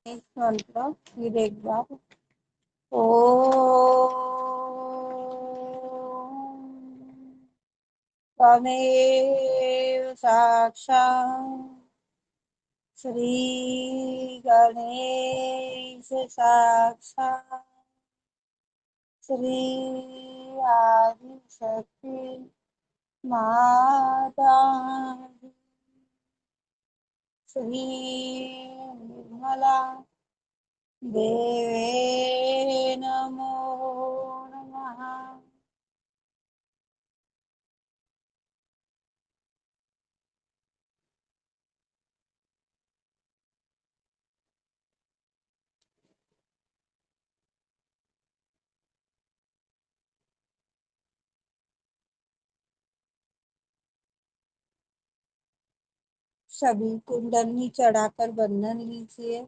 एक मंत्र फिर एक बार। ओ त्वमेव साक्षात् श्री गणेश साक्षात् श्री आदिशक्ति माता श्री निर्मला देवे नमो नमः। सभी कुंडली चढ़ाकर बंधन लीजिए।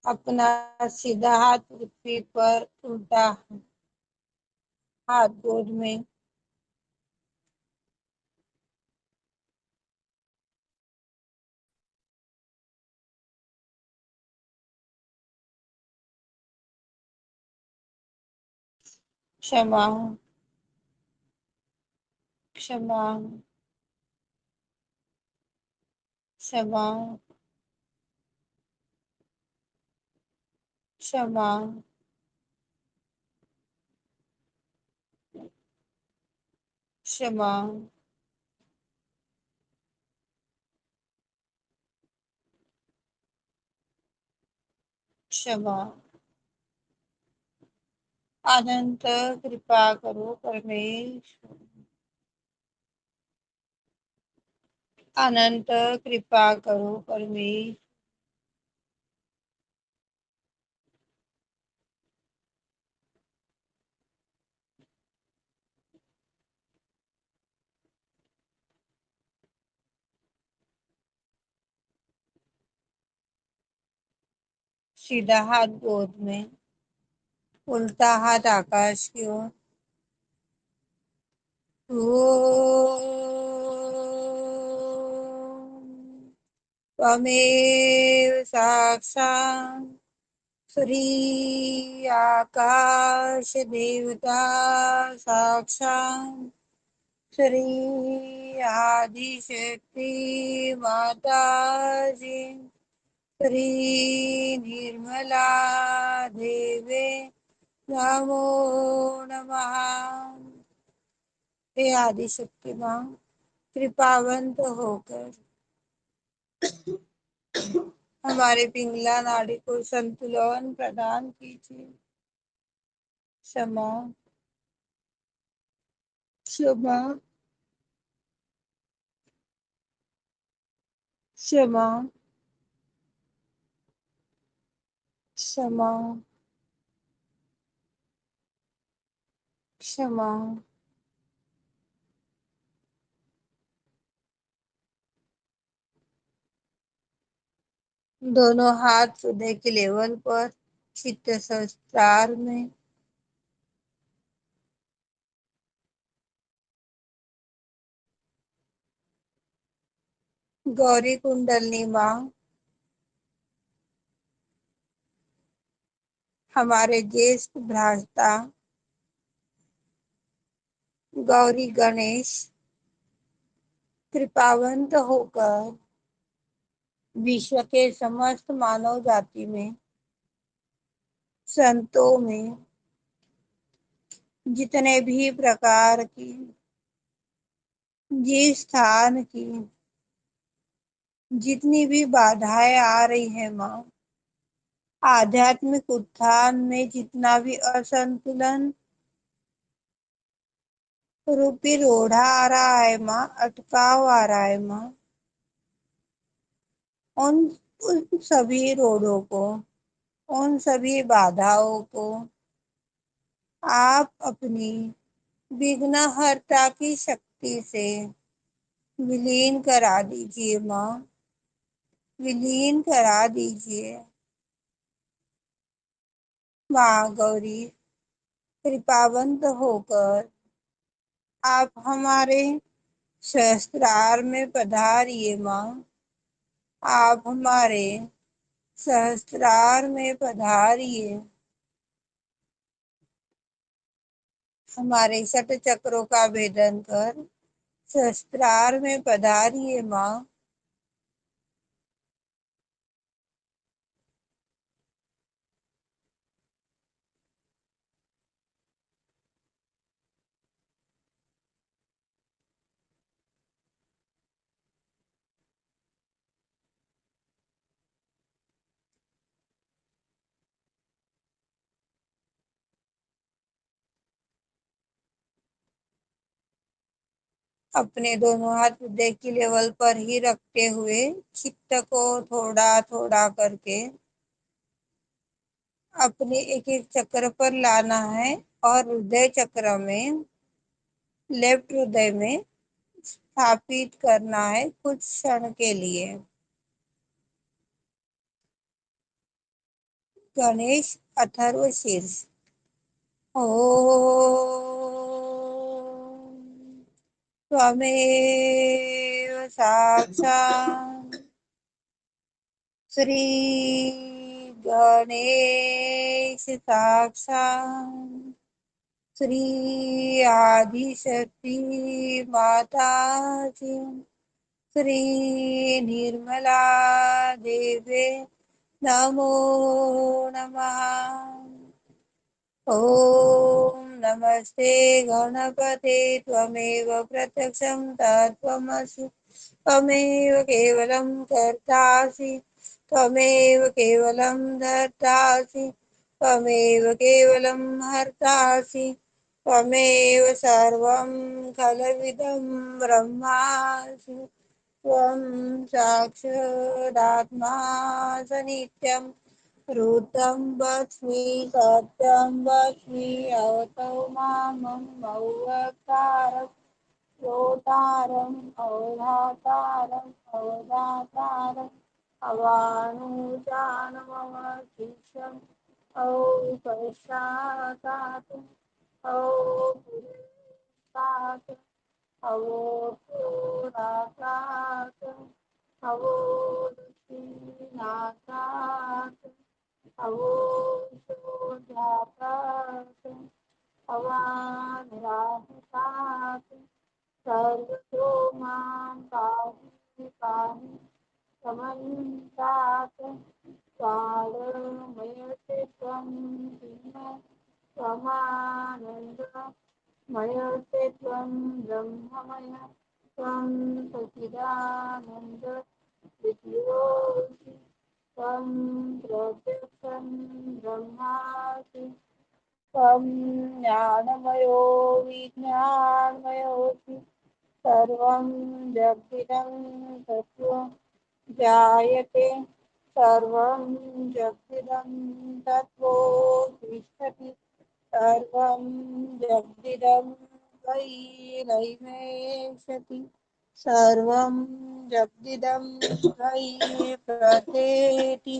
अपना सीधा हाथ पृथ्वी पर, उल्टा हाथ गोद में। क्षमा क्षमा क्षमा क्षमा क्षमा। क्षमा। अनंत कृपा करो परमेश्वर। अनंत कृपा करो परमेश्वर। सीधा हाथ गोद में, उल्टा हाथ आकाश की ओर। ओम त्वमेव साक्षात् श्री आकाश देवता साक्षात् श्री आदिशक्ति माता जी श्री निर्मला देवे नमो नमः। हे आदिशक्ति माँ, कृपावंत होकर हमारे पिंगला नाड़ी को संतुलन प्रदान कीजिए। क्षमा क्षमा क्षमा क्षमा क्षमा। दोनों हाथ हृदय के लेवल पर, चित्त सहस्त्रार में। गौरी कुंडलनी माँ, हमारे ज्येष्ठ भ्राता गौरी गणेश कृपावंत होकर विश्व के समस्त मानव जाति में, संतों में जितने भी प्रकार की, जिस स्थान की जितनी भी बाधाएं आ रही है माँ, आध्यात्मिक उत्थान में जितना भी असंतुलन रूपी रोड़ा आ रहा है माँ, अटकाव आ रहा है माँ, उन उन सभी रोड़ों को, उन सभी बाधाओं को आप अपनी विघ्नहर्ता की शक्ति से विलीन करा दीजिए माँ, विलीन करा दीजिए। माँ गौरी, कृपावंत होकर आप हमारे सहस्त्रार में पधारिए माँ। आप हमारे सहस्त्रार में पधारिए। हमारे षट चक्रों का भेदन कर सहस्त्रार में पधारिए माँ। अपने दोनों हाथ हृदय की लेवल पर ही रखते हुए चित्त को थोड़ा थोड़ा करके अपने एक एक चक्र पर लाना है और हृदय चक्र में, लेफ्ट हृदय में स्थापित करना है कुछ क्षण के लिए। गणेश अथर्व शीर्ष। ओम त्वमेव साक्षात् श्री गणेश साक्षात् श्री आदिशक्ति माता जी श्री निर्मला देवे नमो नमः। ओम नमस्ते गणपते त्वमेव प्रत्यक्षं तत्त्वमसि त्वमेव केवलं कर्तासि त्वमेव केवलं धर्तासि त्वमेव केवलं हर्तासि त्वमेव सर्वं खलविदं ब्रह्मासि त्वं साक्षादात्मासि नित्यम् ऋतं वच्मि सत्यं वच्मि अवतौ मामम् अव्यक्तारम् श्रोतारम् अवधातारम् अवदातारम् अवानुजानमम शिष्यम् औपशाकात् औपुरुषात् अवोपुराकात् अवोदक्षिणाकात् अवोषोधाकात् अवानुराहकात् सर्वतो मां पाहि पाहि समन्तात् कालमयते त्वं धिन्न त्वमानन्द मयते त्वं ब्रह्ममय त्वं सच्चिदानन्द विद्योऽसि त्वं प्रत्यक्षं ब्रह्मासि त्वं ज्ञानमयो विज्ञानमयोऽसि सर्वं जगदिदं तत्त्वं जायते सर्वं जगदिदं तत्त्वो तिष्ठति सर्वं जगदिदं वैरैवेशति सर्वं जगदिदं वै प्रत्येति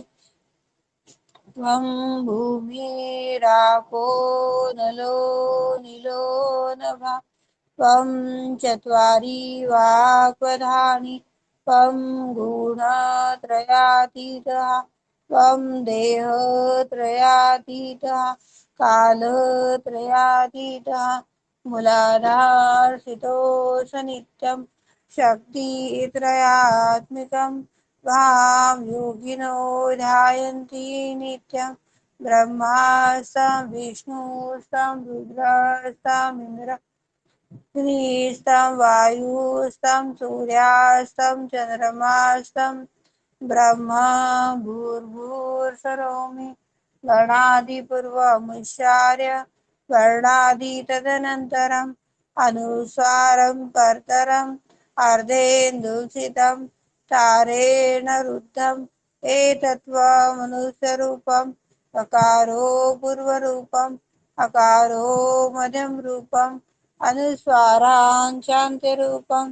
त्वं भूमिरापो नलो नीलो नभः त्वं चत्वारि वाक्पदानि त्वं गुणत्रयातीतः त्वं देहत्रयातीतः कालत्रयातीतः मूलाधारस्थितोऽसि शक्तित्रयात्मिकं त्वां योगिनो ध्यायन्ति नित्यं ब्रह्मास्तं विष्णुस्तं रुद्रस्तं इंद्रस्तं वायुस्तं सूर्यास्तं चन्द्रमास्तं ब्रह्मा भूर्भुवस्सुरोमि गणादिपूर्वमुच्चार्य वर्णादि तदनन्तरम् अनुस्वारं कर्तरम् अर्धेन्दुसितं तारेण रुद्धम् एतत्त्वमनुस्वरूपम् अकारो पूर्वरूपम् अकारो मध्यम रूपम् अनुस्वाराञ्चान्त्यरूपम्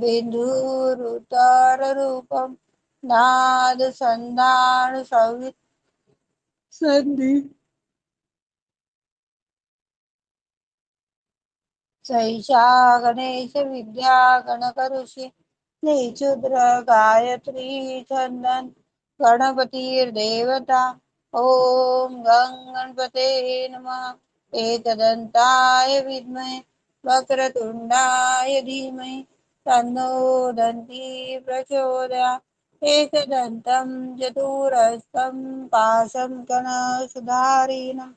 बिन्दुरुत्तररूपम् नादसन्धान संधि सैषा गणेश विद्या गणकऋषि निचुद्र गायत्री छंदन गणपतिर्देवता। ओम गं गणपते नमः। एकदंताय विद्महे वक्रतुंडाय धीमहि तन्नो दन्ती प्रचोदयात्। एकदन्तं चतुरस्रं पाशं गणसुधारिणम्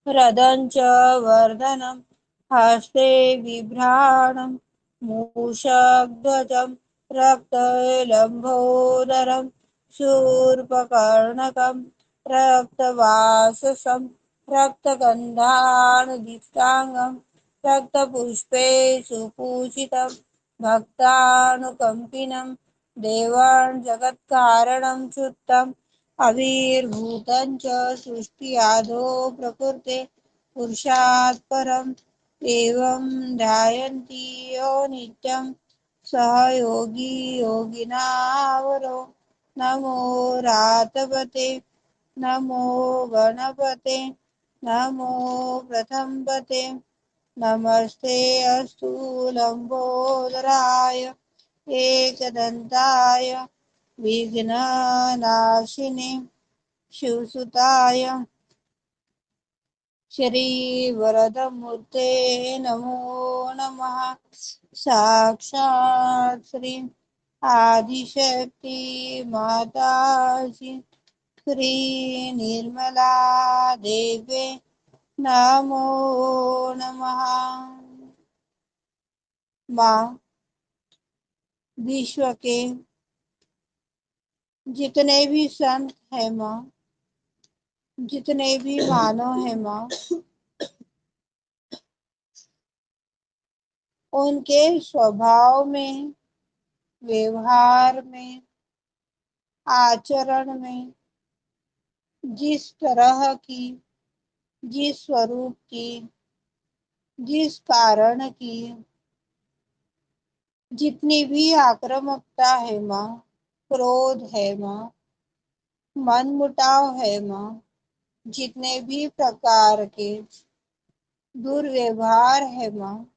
रदं च वर्धनं हस्ते बिभ्राणं मूषकध्वजं रक्तलम्बोदरं शूर्पकर्णकं रक्तवाससं रक्तगन्धानुदिष्टाङ्गं रक्तपुष्पे सुपूजितं भक्तानुकम्पिनं देवान् जगत्कारणं च्युतम् आविर्भूतं च सृष्टियादौ प्रकृते पुरुषात् परम् एवं ध्यायन्ति यो नित्यं सह योगी योगिनावरो। नमो रातपते नमो गणपते नमो प्रथमपते नमस्ते अस्तु लंबोदराय एकदन्ताय विघ्ननाशिने शिवसुताय श्रीवरदमूर्ते नमो नमः। साक्षात् श्री आदिशक्ति माताजी श्री निर्मला देवे नमो नमः। माँ, विश्व के जितने भी संत हैं माँ, जितने भी मानव हैं माँ, उनके स्वभाव में, व्यवहार में, आचरण में जिस तरह की, जिस स्वरूप की, जिस कारण की, जितनी भी आक्रामकता है माँ, क्रोध है माँ, मनमुटाव है माँ, जितने भी प्रकार के दुर्व्यवहार है माँ,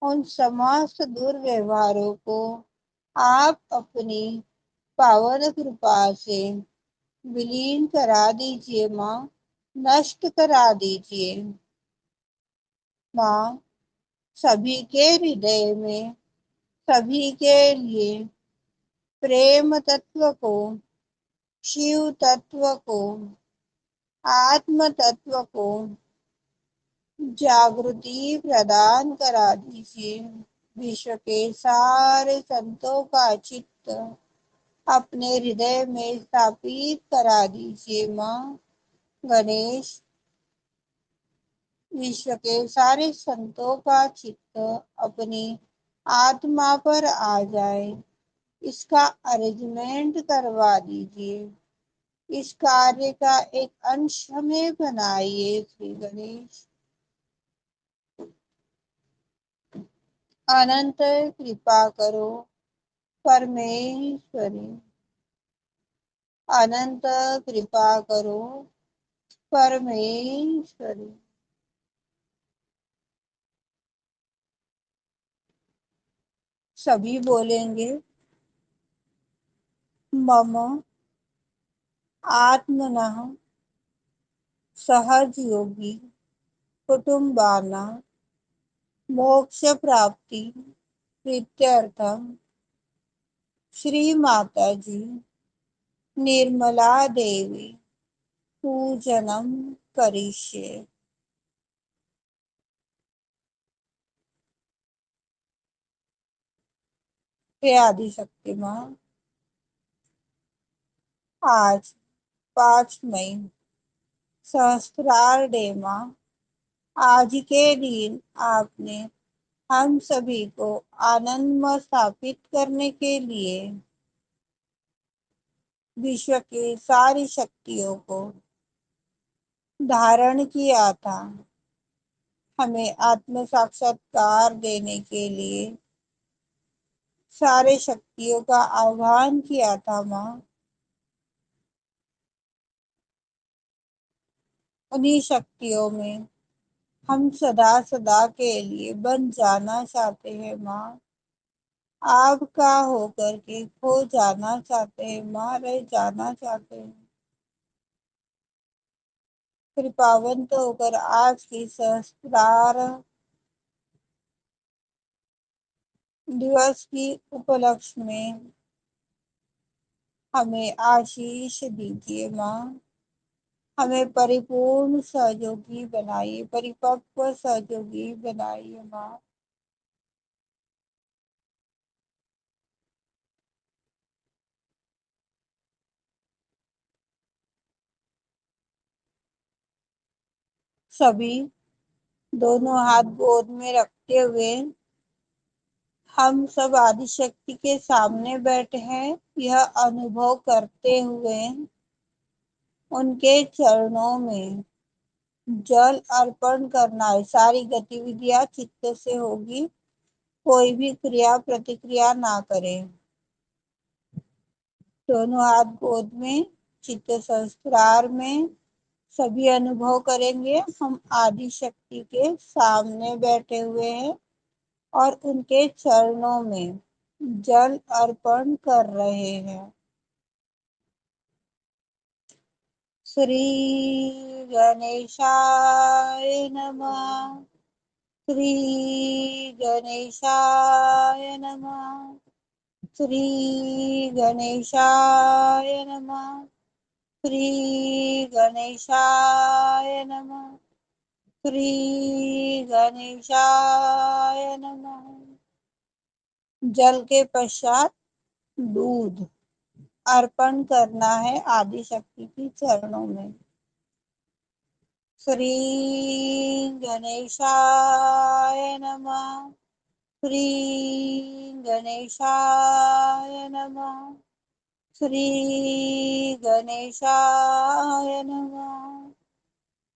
उन समस्त दुर्व्यवहारों को आप अपनी पावन कृपा से विलीन करा दीजिए माँ, नष्ट करा दीजिए माँ। सभी के हृदय में, सभी के लिए प्रेम तत्व को, शिव तत्व को, आत्म तत्व को जागृति प्रदान करा दीजिए। विश्व के सारे संतों का चित्त अपने हृदय में स्थापित करा दीजिए माँ। गणेश, विश्व के सारे संतों का चित्त अपनी आत्मा पर आ जाए, इसका अरेंजमेंट करवा दीजिए, इस कार्य का एक अंश हमें बनाइए श्री गणेश। अनंत कृपा करो परमेश्वरी, अनंत कृपा करो परमेश्वरी। सभी बोलेंगे मम आत्मनः सहज योगी कुटुंबाना मोक्ष प्राप्ति प्रीत्यर्थम श्री माता जी निर्मला देवी पूजनम करिष्ये। हे आदिशक्ति माँ, आज 5 मई सहस्त्रार माँ, आज के दिन आपने हम सभी को आनंद में स्थापित करने के लिए विश्व की सारी शक्तियों को धारण किया था, हमें आत्म साक्षात्कार देने के लिए सारे शक्तियों का आह्वान किया था माँ। उन्हीं शक्तियों में हम सदा सदा के लिए बन जाना चाहते हैं माँ। आपका होकर के खो जाना चाहते हैं माँ, रह जाना चाहते हैं। कृपावंत होकर आज की सहस्त्रार दिवस की उपलक्ष्य में हमें आशीष दीजिए माँ। हमें परिपूर्ण सहयोगी बनाइए, परिपक्व सहयोगी बनाइए माँ। सभी दोनों हाथ गोद में रखते हुए हम सब आदिशक्ति के सामने बैठे हैं, यह अनुभव करते हुए उनके चरणों में जल अर्पण करना है। सारी गतिविधियां चित्त से होगी, कोई भी क्रिया प्रतिक्रिया ना करें। दोनों हाथ गोद में चित्त सहस्त्रार में सभी अनुभव करेंगे। हम आदि शक्ति के सामने बैठे हुए हैं और उनके चरणों में जल अर्पण कर रहे हैं। श्री गणेशाय नमः। श्री गणेशाय नमः। श्री गणेशाय नमः। श्री गणेशाय नमः। श्री गणेशाय नमः। जल के पश्चात दूध अर्पण करना है आदि शक्ति की चरणों में। श्री गणेशाय नमः। श्री गणेशाय नमः। श्री गणेशाय नमः।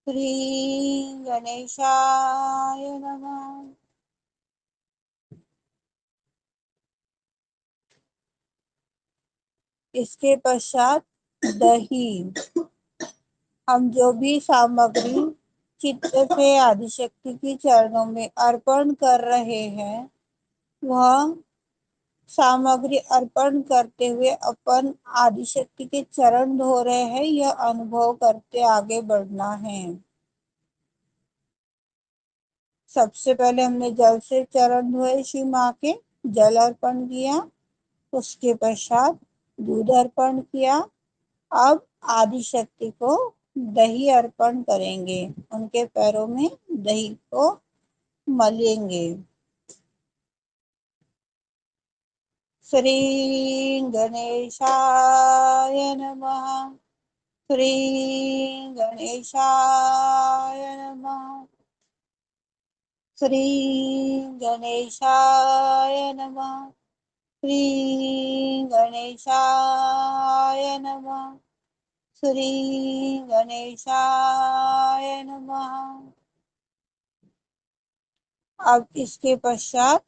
श्री गणेशाय नमः। इसके पश्चात दही, हम जो भी सामग्री चित्त से आदिशक्ति की चरणों में अर्पण कर रहे हैं, वह सामग्री अर्पण करते हुए अपन आदिशक्ति के चरण धो रहे हैं, यह अनुभव करते आगे बढ़ना है। सबसे पहले हमने जल से चरण धोए शिव माँ के, जल अर्पण किया। उसके पश्चात दूध अर्पण किया। अब आदिशक्ति को दही अर्पण करेंगे, उनके पैरों में दही को मलेंगे। श्री गणेशाय नमः। श्री गणेशाय नमः। श्री गणेशाय नमः। श्री गणेशाय नमः। श्री गणेशाय नमः। अब इसके पश्चात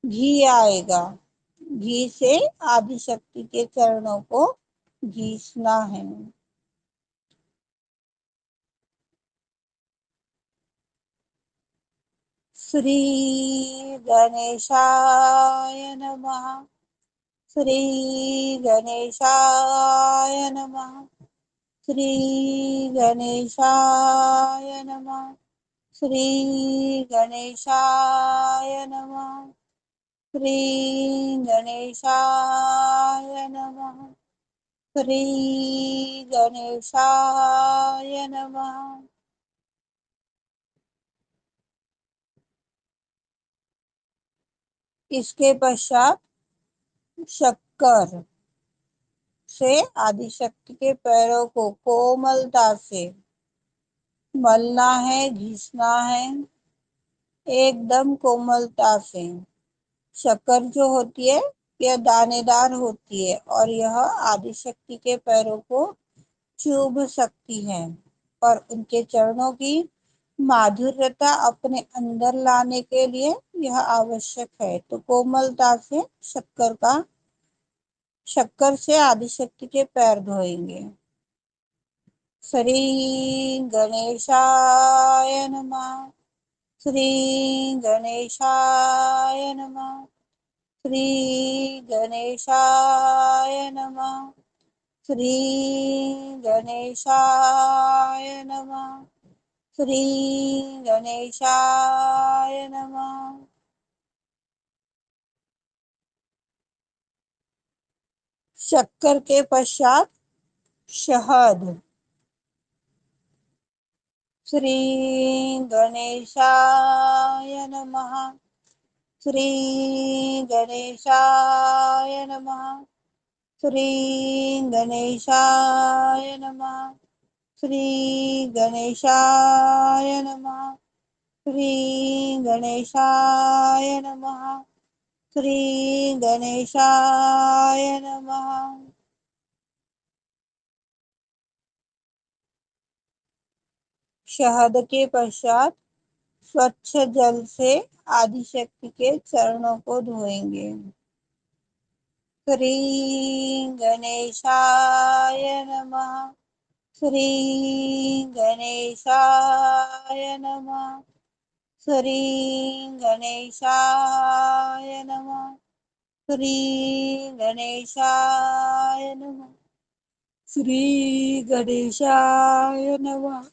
घी आएगा। घी से आदिशक्ति के चरणों को घीसना है। श्री गणेशाय नमः। श्री गणेशाय नमः। श्री गणेशाय नमः। श्री गणेशाय नमः। श्री गणेशाय नमः। श्री गणेशाय नमः। इसके पश्चात शक्कर से आदिशक्ति के पैरों को कोमलता से मलना है, घिसना है, एकदम कोमलता से। शक्कर जो होती है यह दानेदार होती है और यह आदिशक्ति के पैरों को चुभ सकती है, पर उनके चरणों की माधुर्यता अपने अंदर लाने के लिए यह आवश्यक है। तो कोमलता से शक्कर से आदिशक्ति के पैर धोएंगे। श्री गणेशाय नमः। श्री गणेशाय नमः। श्री गणेशाय नमः। श्री गणेशाय नमः। श्री गणेशाय नमः। शक्कर के पश्चात शहद। श्री गणेशाय नमः। श्री गणेशाय नमः। श्री गणेशाय नमः। श्री गणेशाय नमः। श्री गणेशाय नमः। श्री गणेशाय नमः। शहद के पश्चात स्वच्छ जल से आदिशक्ति के चरणों को धोएंगे। श्री गणेशाय नमः। श्री गणेशाय नमः। श्री गणेशाय नमः। श्री गणेशाय नमः। श्री गणेशाय नमः।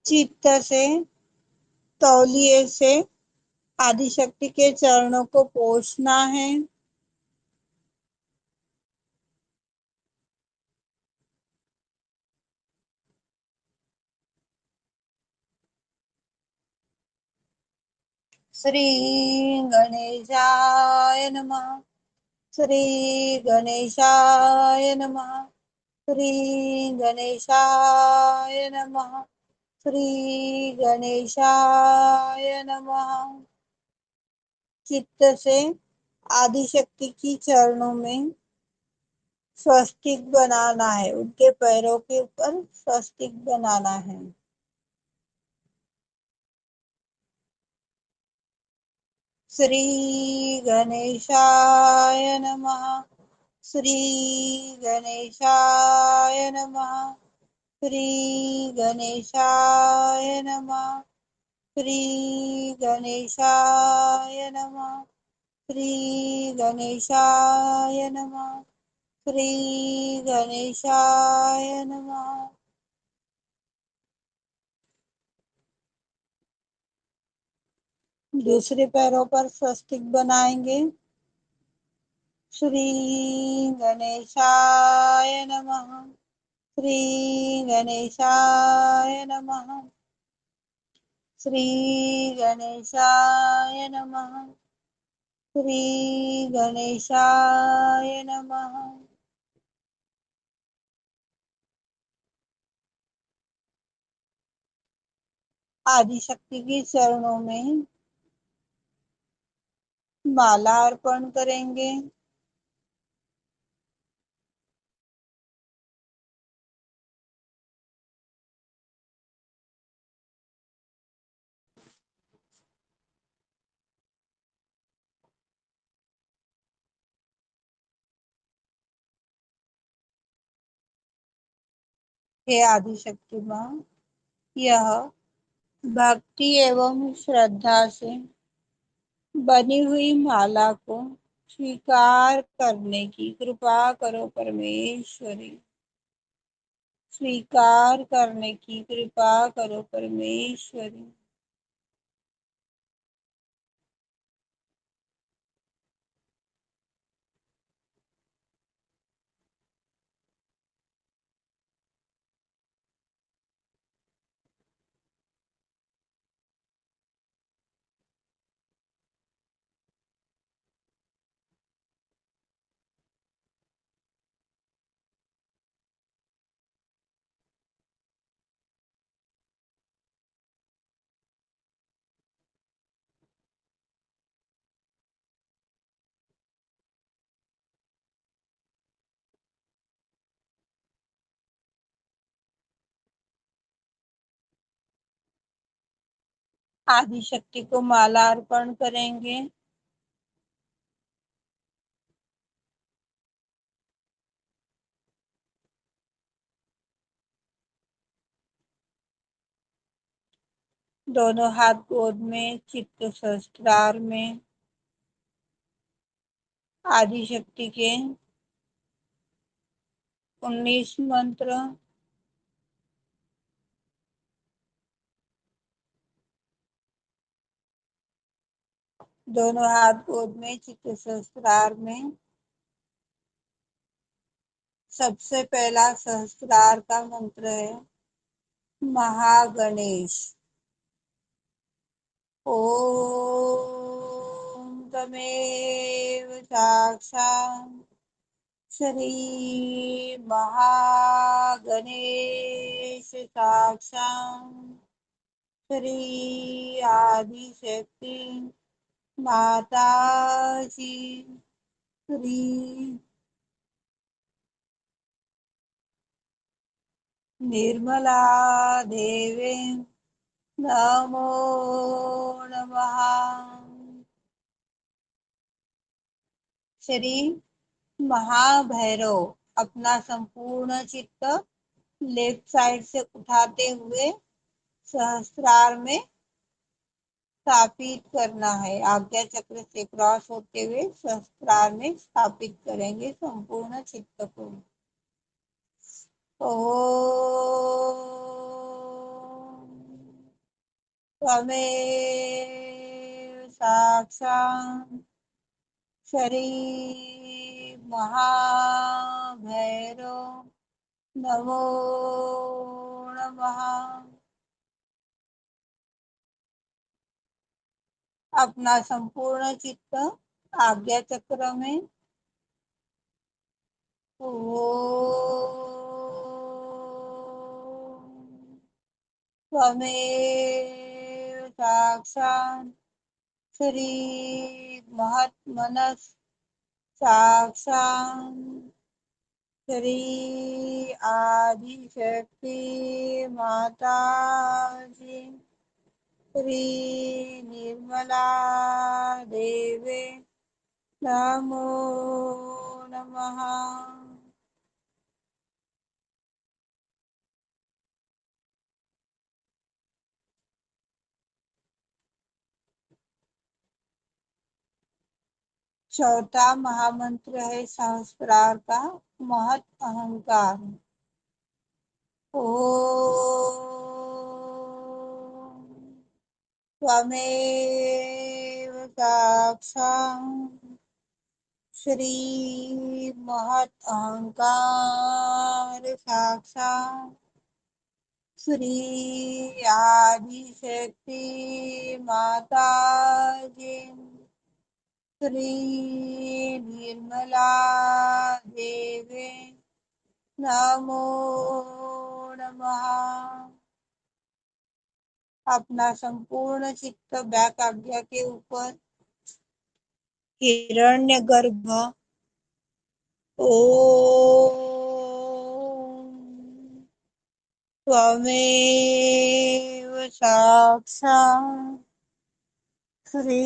चित्त से, तौलिए से आदिशक्ति के चरणों को पोंछना है। श्री गणेशाय नमः। श्री गणेशाय नमः। श्री गणेशाय नमः। श्री गणेशाय नमः। चित्त से आदिशक्ति की चरणों में स्वस्तिक बनाना है, उनके पैरों के ऊपर स्वस्तिक बनाना है। श्री गणेशाय नमः। श्री गणेशाय नमः। श्री गणेशाय नमः। श्री गणेशाय नमः। श्री गणेशाय नमः। श्री गणेशाय नमः। दूसरे पैरों पर स्वस्तिक बनाएंगे। श्री गणेशाय नमः। श्री गणेशाय नमः। श्री गणेशाय नमः। श्री गणेशाय नमः। आदिशक्ति के चरणों में माला अर्पण करेंगे। हे आदिशक्ति माँ, यह भक्ति एवं श्रद्धा से बनी हुई माला को स्वीकार करने की कृपा करो परमेश्वरी। स्वीकार करने की कृपा करो परमेश्वरी। आदि शक्ति को माला अर्पण करेंगे। दोनों हाथ गोद में, चित्त सहस्त्रार में। आदि शक्ति के 19 मंत्र। दोनों हाथ गोद में, चित्त सहस्त्रार में। सबसे पहला सहस्त्रार का मंत्र है महागणेश। ओम तमेव साक्षात् श्री महागणेश साक्षात् श्री आदिशक्ति माता जी श्री निर्मला देवे नमो नमः। श्री महाभैरव अपना संपूर्ण चित्त लेफ्ट साइड से उठाते हुए सहस्त्रार में स्थापित करना है। आज्ञा चक्र से क्रॉस होते हुए सहस्त्रार में स्थापित करेंगे संपूर्ण चित्त को। ओम त्वमेव साक्षात् श्री महाभैरव नमो नमः। अपना संपूर्ण चित्त आज्ञा चक्र में। त्वमेव साक्षात् श्री महात्मनः साक्षात् श्री आदिशक्ति माता जी श्री निर्मला देवे नमो नमः। चौथा महामंत्र है सहस्त्रार का महत अहंकार। ओम त्वमेव साक्षात् श्री महत अहंकार साक्षात् श्री आदिशक्ति माता जी श्री निर्मला देवे नमो नमः। अपना संपूर्ण चित्त बैक आज्ञा के ऊपर हिरण्यगर्भ ओम त्वमेव साक्षात् श्री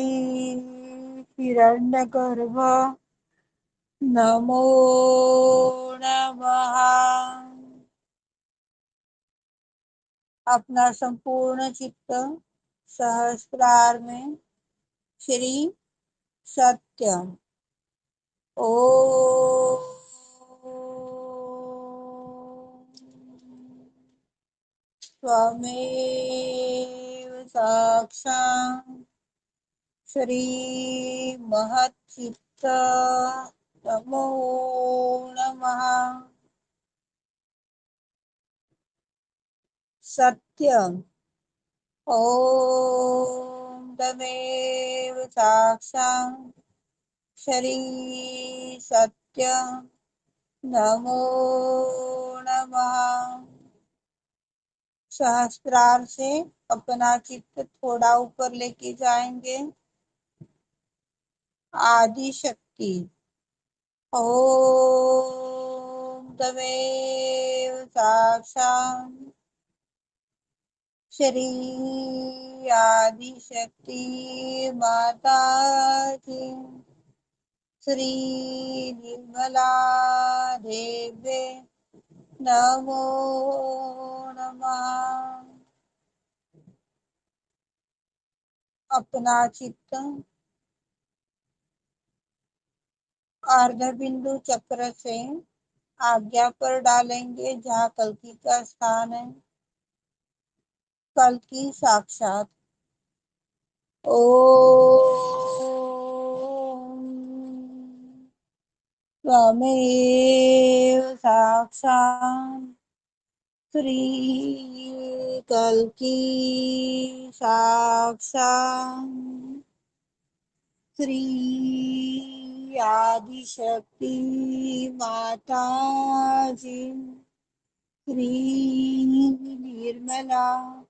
हिरण्यगर्भ नमो नमः। अपना संपूर्ण चित्त सहस्त्रार में श्री सत्य ओम त्वमेव साक्षात् श्री महत् चित्त नमो नमः। सत्य ओम तमेव साक्षात् श्री सत्य नमो नमः। सहस्त्रार से अपना चित्त थोड़ा ऊपर लेके जाएंगे। आदि शक्ति ओम तमेव साक्षात् श्री आदि शक्ति माता की, श्री निर्मला देवे नमो नमः। अपना चित्त अर्ध बिंदु चक्र से आज्ञा पर डालेंगे, जहाँ कल्कि का स्थान है। कल्कि साक्षात। ओम त्वमेव साक्षात् श्री कल्कि साक्षात् श्री आदिशक्ति माता जी, श्री निर्मला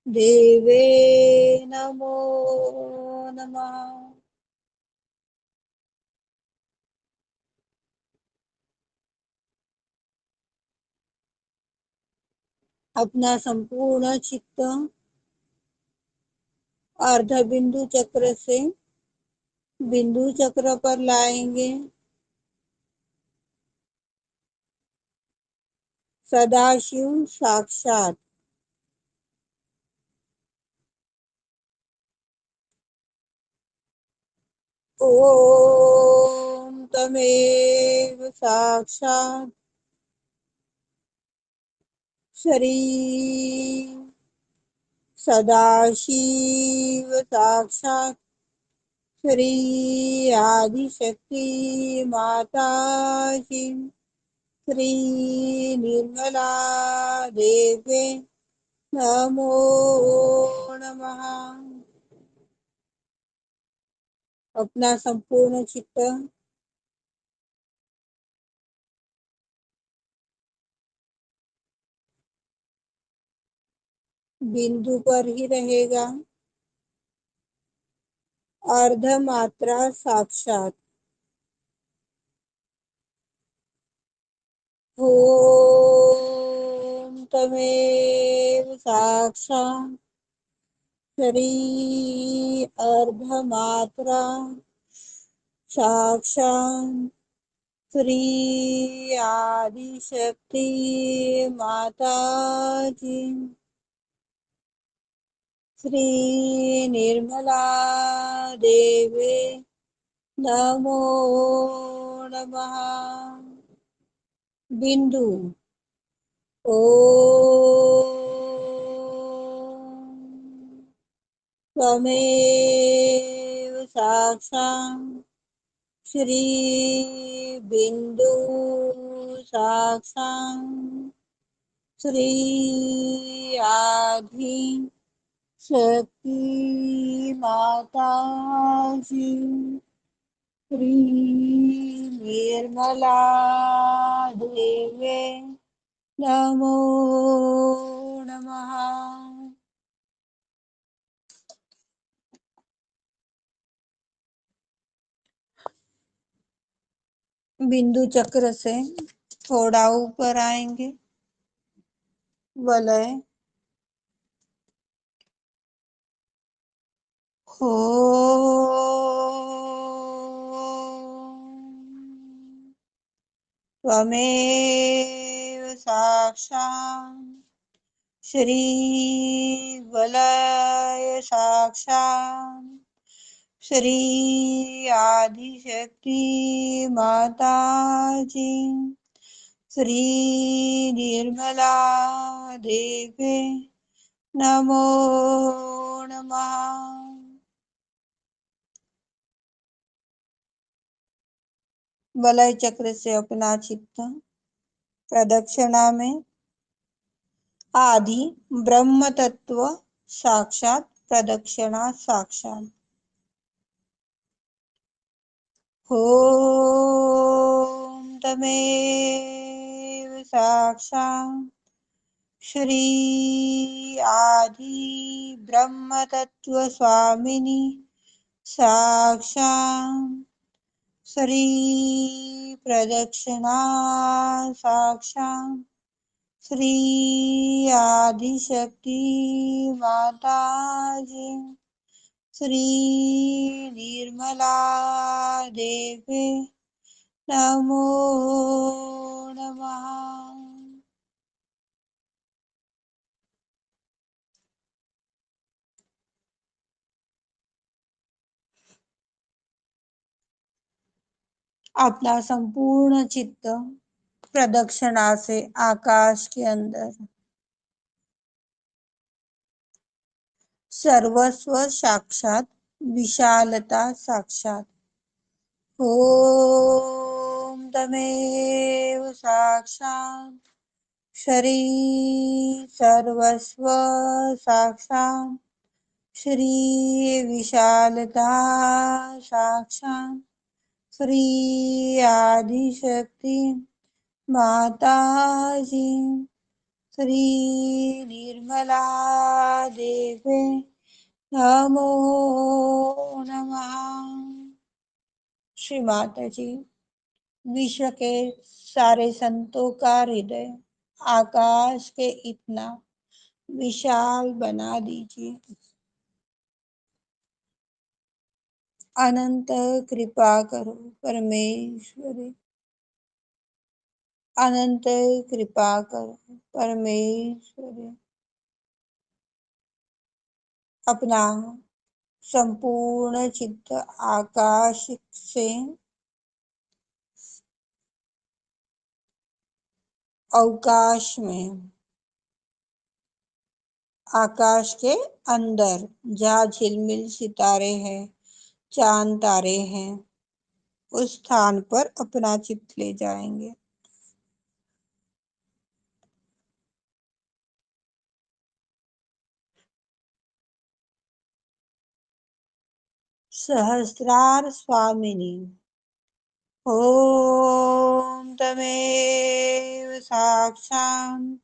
देवे नमो नमः। अपना संपूर्ण चित्त अर्ध बिंदु चक्र से बिंदु चक्र पर लाएंगे। सदाशिव साक्षात। ओम तमेव साक्षात श्री सदाशिव साक्षात श्री आदिशक्ति माता जी, श्री निर्मला देवे नमो नमः। अपना संपूर्ण चित्त बिंदु पर ही रहेगा। अर्ध मात्रा साक्षात। ओम तमेव साक्षात श्री अर्ध मात्रा साक्षात श्री आदिशक्ति माता जी, श्री निर्मला देवे नमो नमः। बिंदु। ओम त्वमेव साक्षात् श्री बिंदु साक्षात् श्री आदि शक्ति माता जी, श्री निर्मला देवे नमो नमः। बिंदु चक्र से थोड़ा ऊपर आएंगे। वलय। हो त्वमेव साक्षात् श्री वलय साक्षात् श्री आदिशक्ति माता जी, श्री निर्मला देवे नमो नमः। वलय चक्र से अपना चित्त प्रदक्षिणा में आदि ब्रह्म तत्व साक्षात प्रदक्षिणा साक्षात। ओम तमेव साक्षात श्री आदि ब्रह्म तत्व स्वामिनी साक्षात श्री प्रदक्षिणा साक्षात श्री आदिशक्ति माता जी, श्री निर्मला देवी नमो नमः। अपना संपूर्ण चित्त प्रदक्षिणा से आकाश के अंदर सर्वस्व साक्षात विशालता साक्षात ओम तमेव साक्षात श्री सर्वस्व साक्षात श्री विशालता साक्षात श्री आदिशक्ति माता जी, श्री निर्मला देवी नमो नमः। श्री माता जी, विश्व के सारे संतों का हृदय आकाश के इतना विशाल बना दीजिए। अनंत कृपा करो परमेश्वरी, अनंत कृपा करो परमेश्वरी। अपना संपूर्ण चित्त आकाश से अवकाश में, आकाश के अंदर जहाँ झिलमिल सितारे हैं, चांद तारे हैं, उस स्थान पर अपना चित्त ले जाएंगे। सहस्रार स्वामिनी ओम तमेव साक्षात्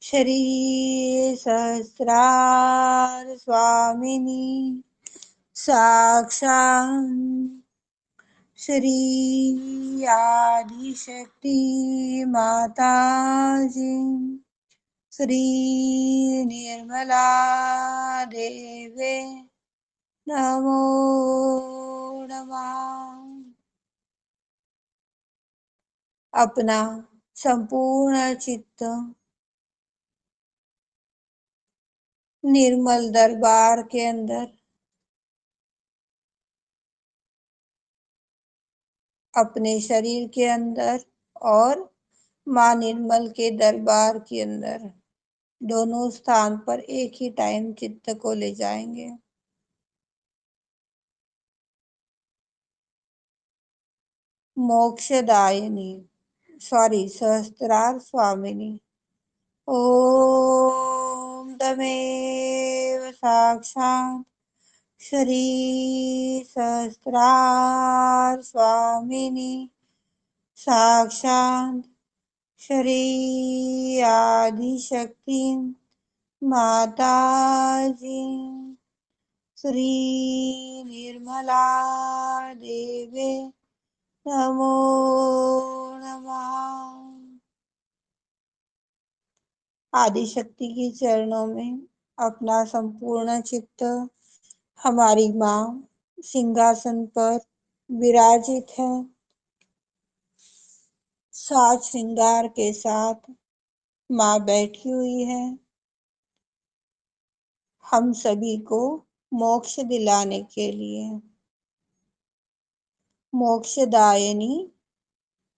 श्री सहस्रार स्वामिनी साक्षात् श्री आदिशक्ति माता जी, श्री निर्मला देवी नमो नमः। अपना संपूर्ण चित्त निर्मल दरबार के अंदर, अपने शरीर के अंदर और माँ निर्मल के दरबार के अंदर, दोनों स्थान पर एक ही टाइम चित्त को ले जाएंगे। मोक्षदायिनी सहस्त्रार स्वामिनी ओम तमेव साक्षात् श्री सहस्त्रार स्वामिनी साक्षात् श्री आदिशक्ति माता जी, श्री निर्मला देवी नमो नमः। आदिशक्ति के चरणों में अपना संपूर्ण चित्त, हमारी माँ सिंहासन पर विराजित है, साज श्रृंगार के साथ माँ बैठी हुई है। हम सभी को मोक्ष दिलाने के लिए मोक्षदायिनी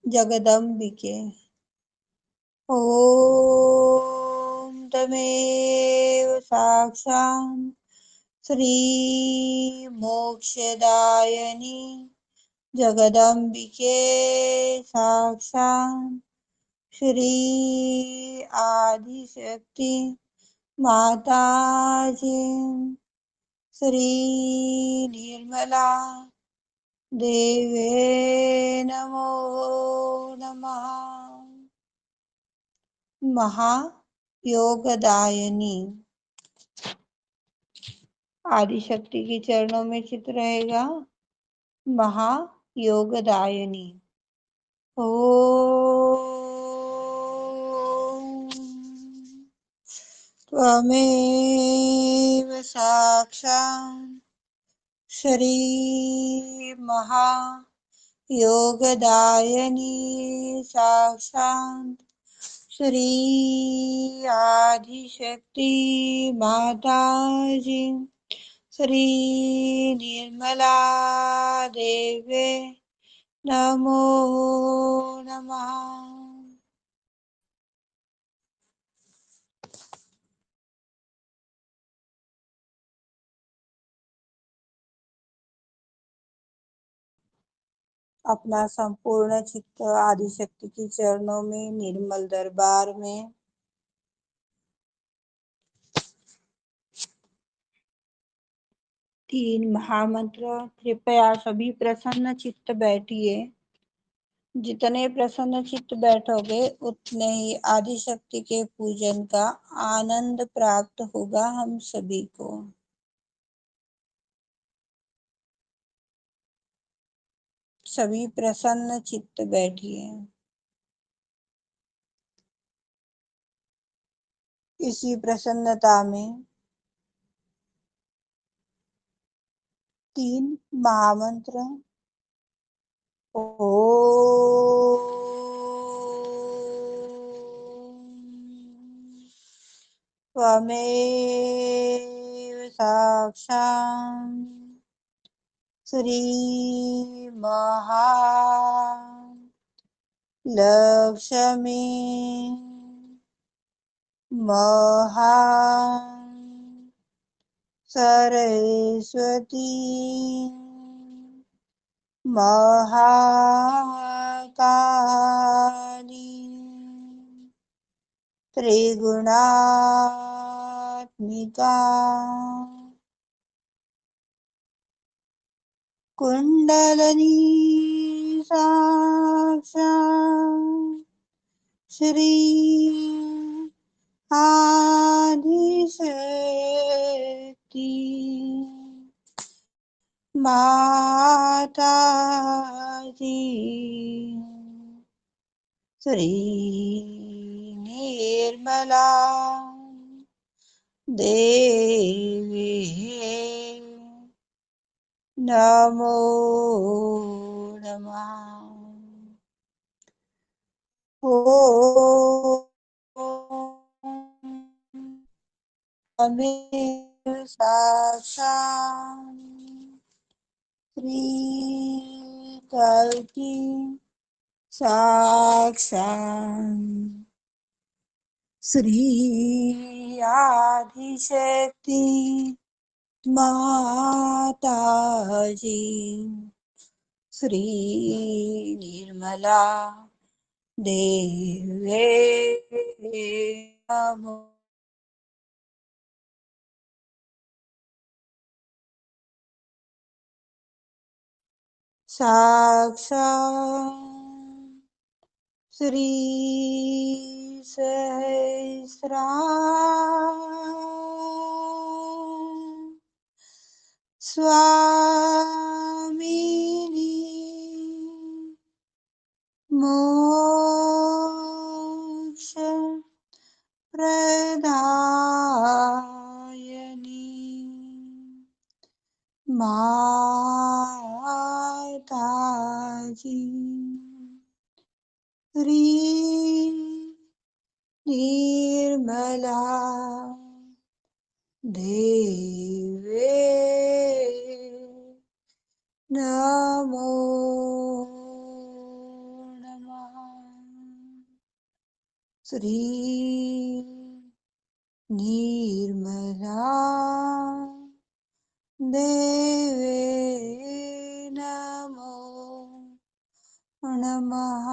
जगदम्बिके ओम तमेव साक्षात् श्री मोक्षदायिनी जगदम्बिके साक्षात् श्री आदिशक्ति माता जी, श्री निर्मला देवे नमो नमः। महायोगदायिनी आदिशक्ति के चरणों में चित रहेगा। महायोगदायिनी त्वमेव साक्षात् श्री महायोगदायिनी साक्षात् श्री आदिशक्ति माताजी श्री निर्मला देवे नमो नमः। अपना संपूर्ण चित्त आदिशक्ति के चरणों में, निर्मल दरबार में 3 महामंत्र। कृपया सभी प्रसन्न चित्त बैठिए। जितने प्रसन्न चित्त बैठोगे उतने ही आदिशक्ति के पूजन का आनंद प्राप्त होगा हम सभी को। सभी प्रसन्न चित्त बैठिए। इसी प्रसन्नता में 3 महामंत्र। त्वमेव साक्षात् श्री महालक्ष्मी सरस्वती महाकाली त्रिगुणात्मिका कुंडलिनी साक्षात् श्री आदिशक्ति माताजी श्री निर्मला देवी नमो नमः। त्वमेव साक्षात् श्री कल्की साक्षात् श्री आदिशक्ति माताजी श्री निर्मला देवे नमो। साक्षात् श्री सहस्रार स्वामिनी मोक्ष प्रदायिनी माताजी श्री निर्मला देवे नमो नमः। श्री निर्मला देवे नमो नमः।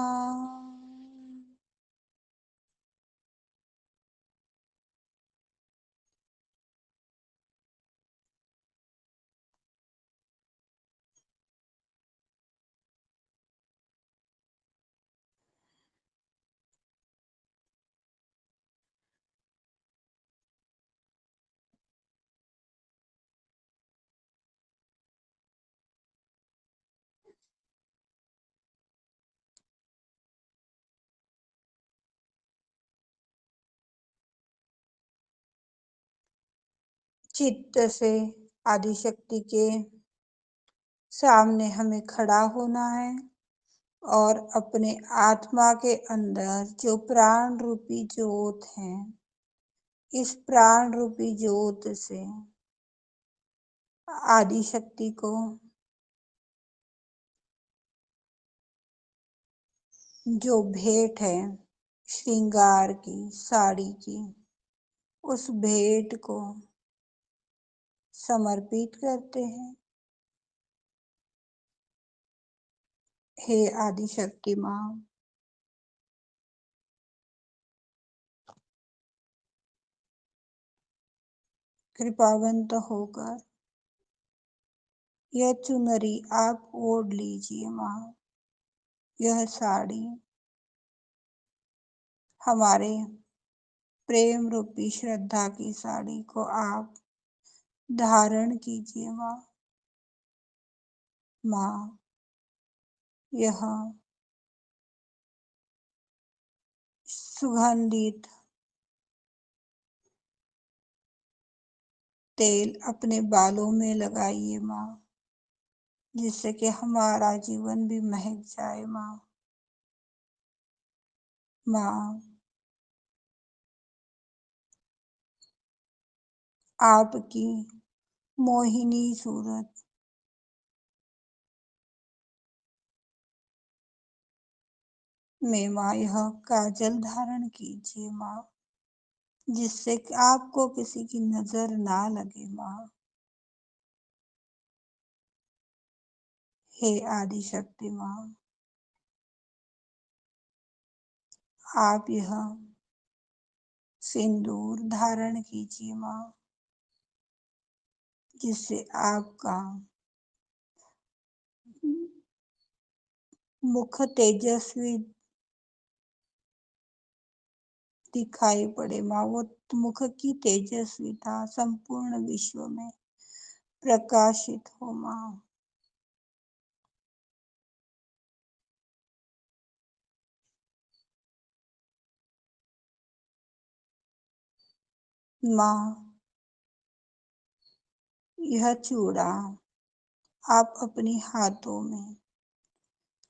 चित्त से आदिशक्ति के सामने हमें खड़ा होना है और अपने आत्मा के अंदर जो प्राण रूपी ज्योत है, इस प्राण रूपी ज्योत से आदिशक्ति को जो भेंट है श्रृंगार की, साड़ी की, उस भेंट को समर्पित करते हैं। हे आदिशक्ति माँ, कृपावंत होकर यह चुनरी आप ओढ़ लीजिए माँ। यह साड़ी हमारे प्रेम रूपी श्रद्धा की साड़ी को आप धारण कीजिए माँ। माँ, यह सुगंधित तेल अपने बालों में लगाइए माँ, जिससे कि हमारा जीवन भी महक जाए माँ। माँ, आपकी मोहिनी सूरत में माँ यह काजल धारण कीजिए माँ, जिससे कि आपको किसी की नजर ना लगे माँ। हे आदिशक्ति माँ, आप यह सिंदूर धारण कीजिए माँ, जिससे आपका मुख तेजस्वी दिखाई पड़े माँ। वो मुख की तेजस्विता संपूर्ण विश्व में प्रकाशित हो माँ। माँ, यह चूड़ा आप अपनी हाथों में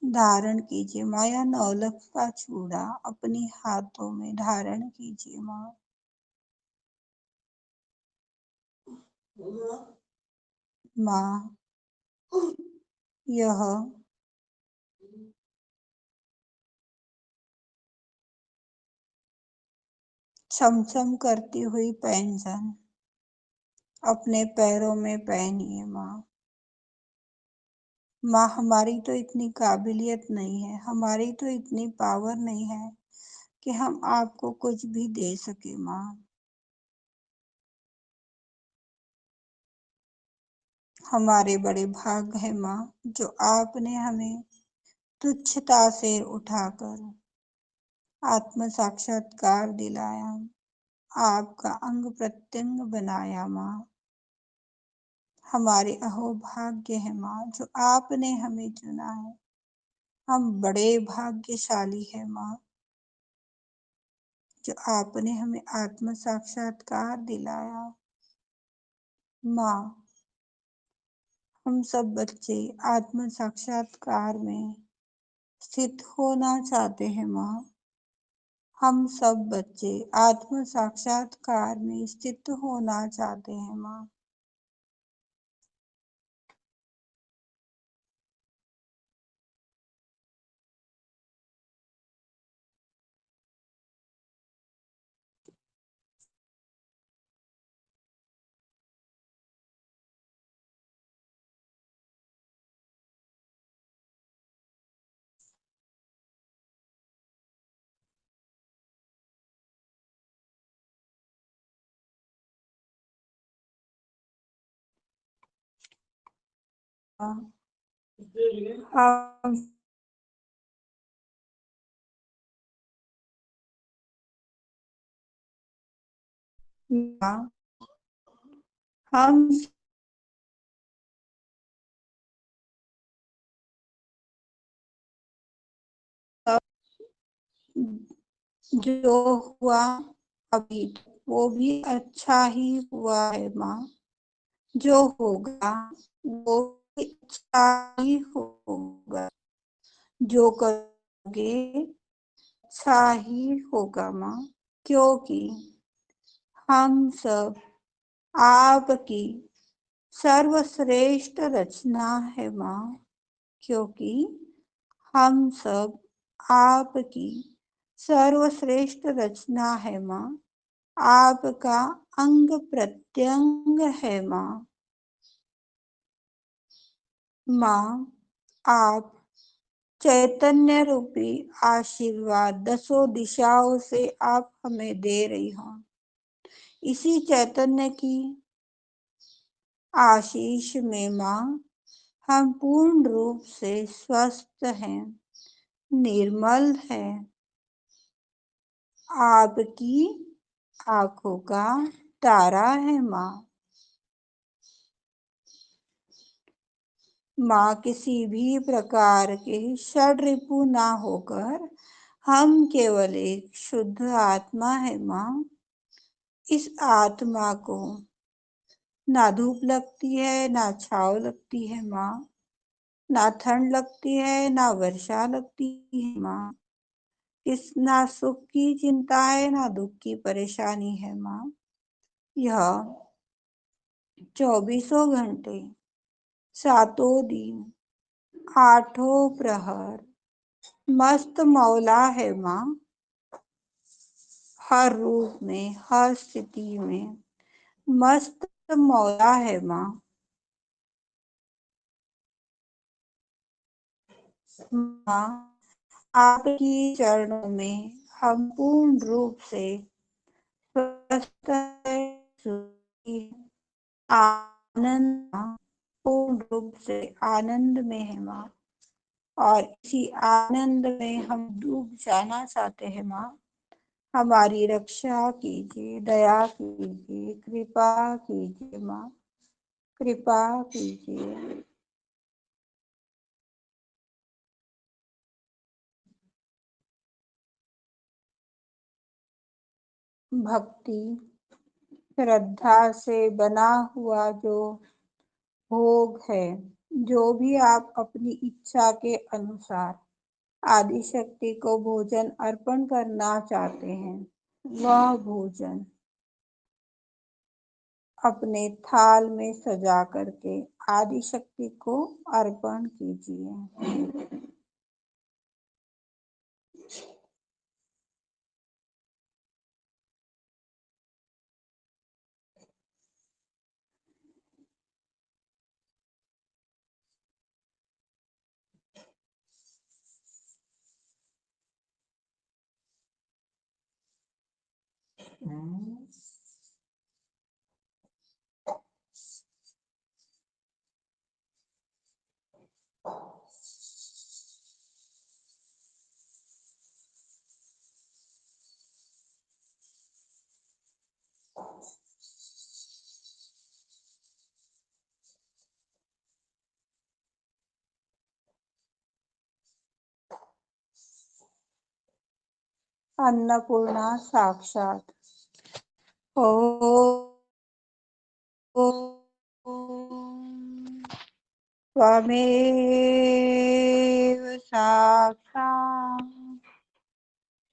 धारण कीजिए माँ। यह नौलख का चूड़ा अपनी हाथों में धारण कीजिए माँ। माँ, यह चमचम करती हुई पैंजन अपने पैरों में पहनिए माँ। माँ, हमारी तो इतनी काबिलियत नहीं है, हमारी तो इतनी पावर नहीं है कि हम आपको कुछ भी दे सके माँ। हमारे बड़े भाग है माँ, जो आपने हमें तुच्छता से उठाकर आत्म साक्षात्कार दिलाया, आपका अंग प्रत्यंग बनाया माँ। हमारे अहोभाग्य है माँ, जो आपने हमें चुना है। हम बड़े भाग्यशाली है माँ, जो आपने हमें आत्म साक्षात्कार दिलाया। माँ, हम सब बच्चे आत्म साक्षात्कार में स्थित होना चाहते हैं माँ। हम सब बच्चे आत्म साक्षात्कार में स्थित होना चाहते हैं माँ। हम हम सब जो हुआ अभी वो भी अच्छा ही हुआ है माँ। जो होगा वो भी अच्छा ही होगा। जो करोगे अच्छा ही होगा माँ, क्योंकि हम सब आपकी सर्वश्रेष्ठ रचना है माँ। क्योंकि हम सब आपकी सर्वश्रेष्ठ रचना है माँ। आपका अंग प्रत्यंग है माँ। माँ, आप चैतन्य रूपी आशीर्वाद दसों दिशाओं से आप हमें दे रही हो। इसी चैतन्य की आशीष में माँ, हम पूर्ण रूप से स्वस्थ हैं, निर्मल हैं। आपकी आंखों का तारा है माँ। माँ, किसी भी प्रकार के षड्रिपु ना होकर हम केवल एक शुद्ध आत्मा है माँ। इस आत्मा को ना धूप लगती है, ना छाँव लगती है माँ। ना ठंड लगती है, ना वर्षा लगती है माँ। इस ना सुख की चिंता है, ना दुख की परेशानी है माँ। यह 24 घंटे, 7 दिन, 8 प्रहर मस्त मौला है माँ। हर रूप में, हर स्थिति में मस्त मौला है माँ। माँ, आपकी चरणों में हम पूर्ण रूप से स्वस्थ है, सुखी है, आनंद, पूर्ण रूप से आनंद में है माँ। और इसी आनंद में हम डूब जाना चाहते हैं माँ। हमारी रक्षा कीजिए, दया कीजिए, कृपा कीजिए माँ, कृपा कीजिए। भक्ति श्रद्धा से बना हुआ जो भोग है, जो भी आप अपनी इच्छा के अनुसार आदि शक्ति को भोजन अर्पण करना चाहते हैं, वह भोजन अपने थाल में सजा करके आदि शक्ति को अर्पण कीजिए। अन्नपूर्णा साक्षात। ओम त्वमेव साक्षात्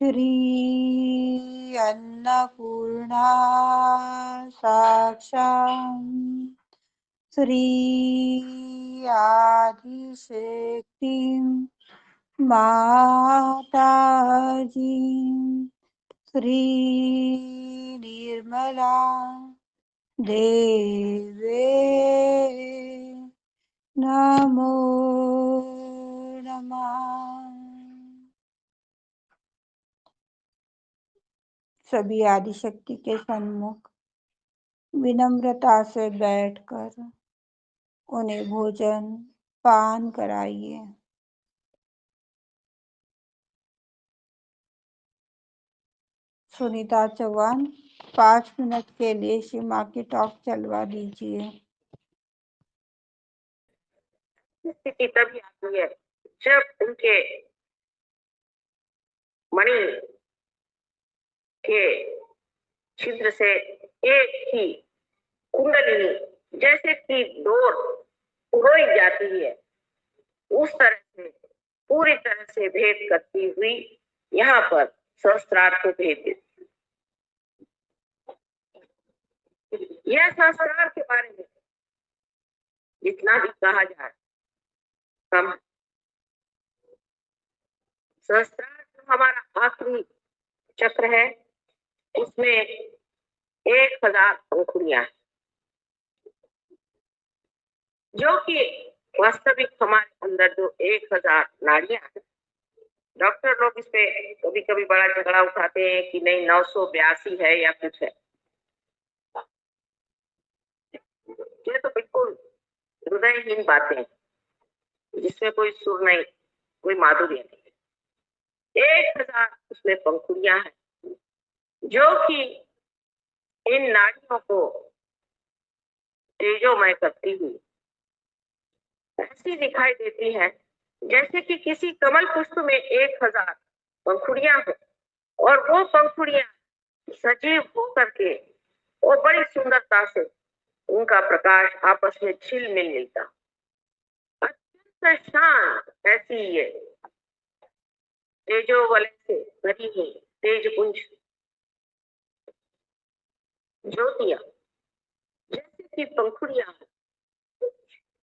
श्री अन्नपूर्णा साक्षात् श्री आदिशक्ति माताजी श्री निर्मला देवे नमो नमः। सभी आदिशक्ति के सन्मुख विनम्रता से बैठकर उन्हें भोजन पान कराइए। सुनीता चौहान, 5 मिनट के लिए श्री माँ की टॉक चलवा दीजिए। स्थिति तभी आती है जब उनके मणि के छिद्र से एक ही कुंडलिनी जैसे कि डोर पिरोई जाती है, उस तरह से पूरी तरह से भेद करती हुई यहाँ पर सहस्त्रार्थ को भेद देती। यह सहस्त्रार के बारे में जितना भी कहा जाए कम। सहस्त्रार जो हमारा आखिरी चक्र है, उसमें 1000 पंखुड़ियां, जो कि वास्तविक हमारे अंदर जो 1000 नाड़ियां हैं। डॉक्टर लोग इस पे कभी कभी बड़ा झगड़ा उठाते हैं कि नहीं 982 है या कुछ है। ये तो बिल्कुल हृदयहीन बातें हैं, जिसमें कोई सुर नहीं, कोई माधुर्य नहीं। 1000 उसमें पंखुड़ियां हैं, जो कि इन नाड़ियों को तेजोमय करती हुई ऐसी दिखाई देती है जैसे कि किसी कमल पुष्प में 1000 पंखुड़ियां हो, और वो पंखुड़ियां सजीव होकर के और बड़ी सुंदरता से उनका प्रकाश आपस में छिलमिल मिलता। अत्यंत शांत ऐसी ये तेजो वलय से भरी हुई तेजपुंज ज्योतियां जैसे कि पंखुड़ियां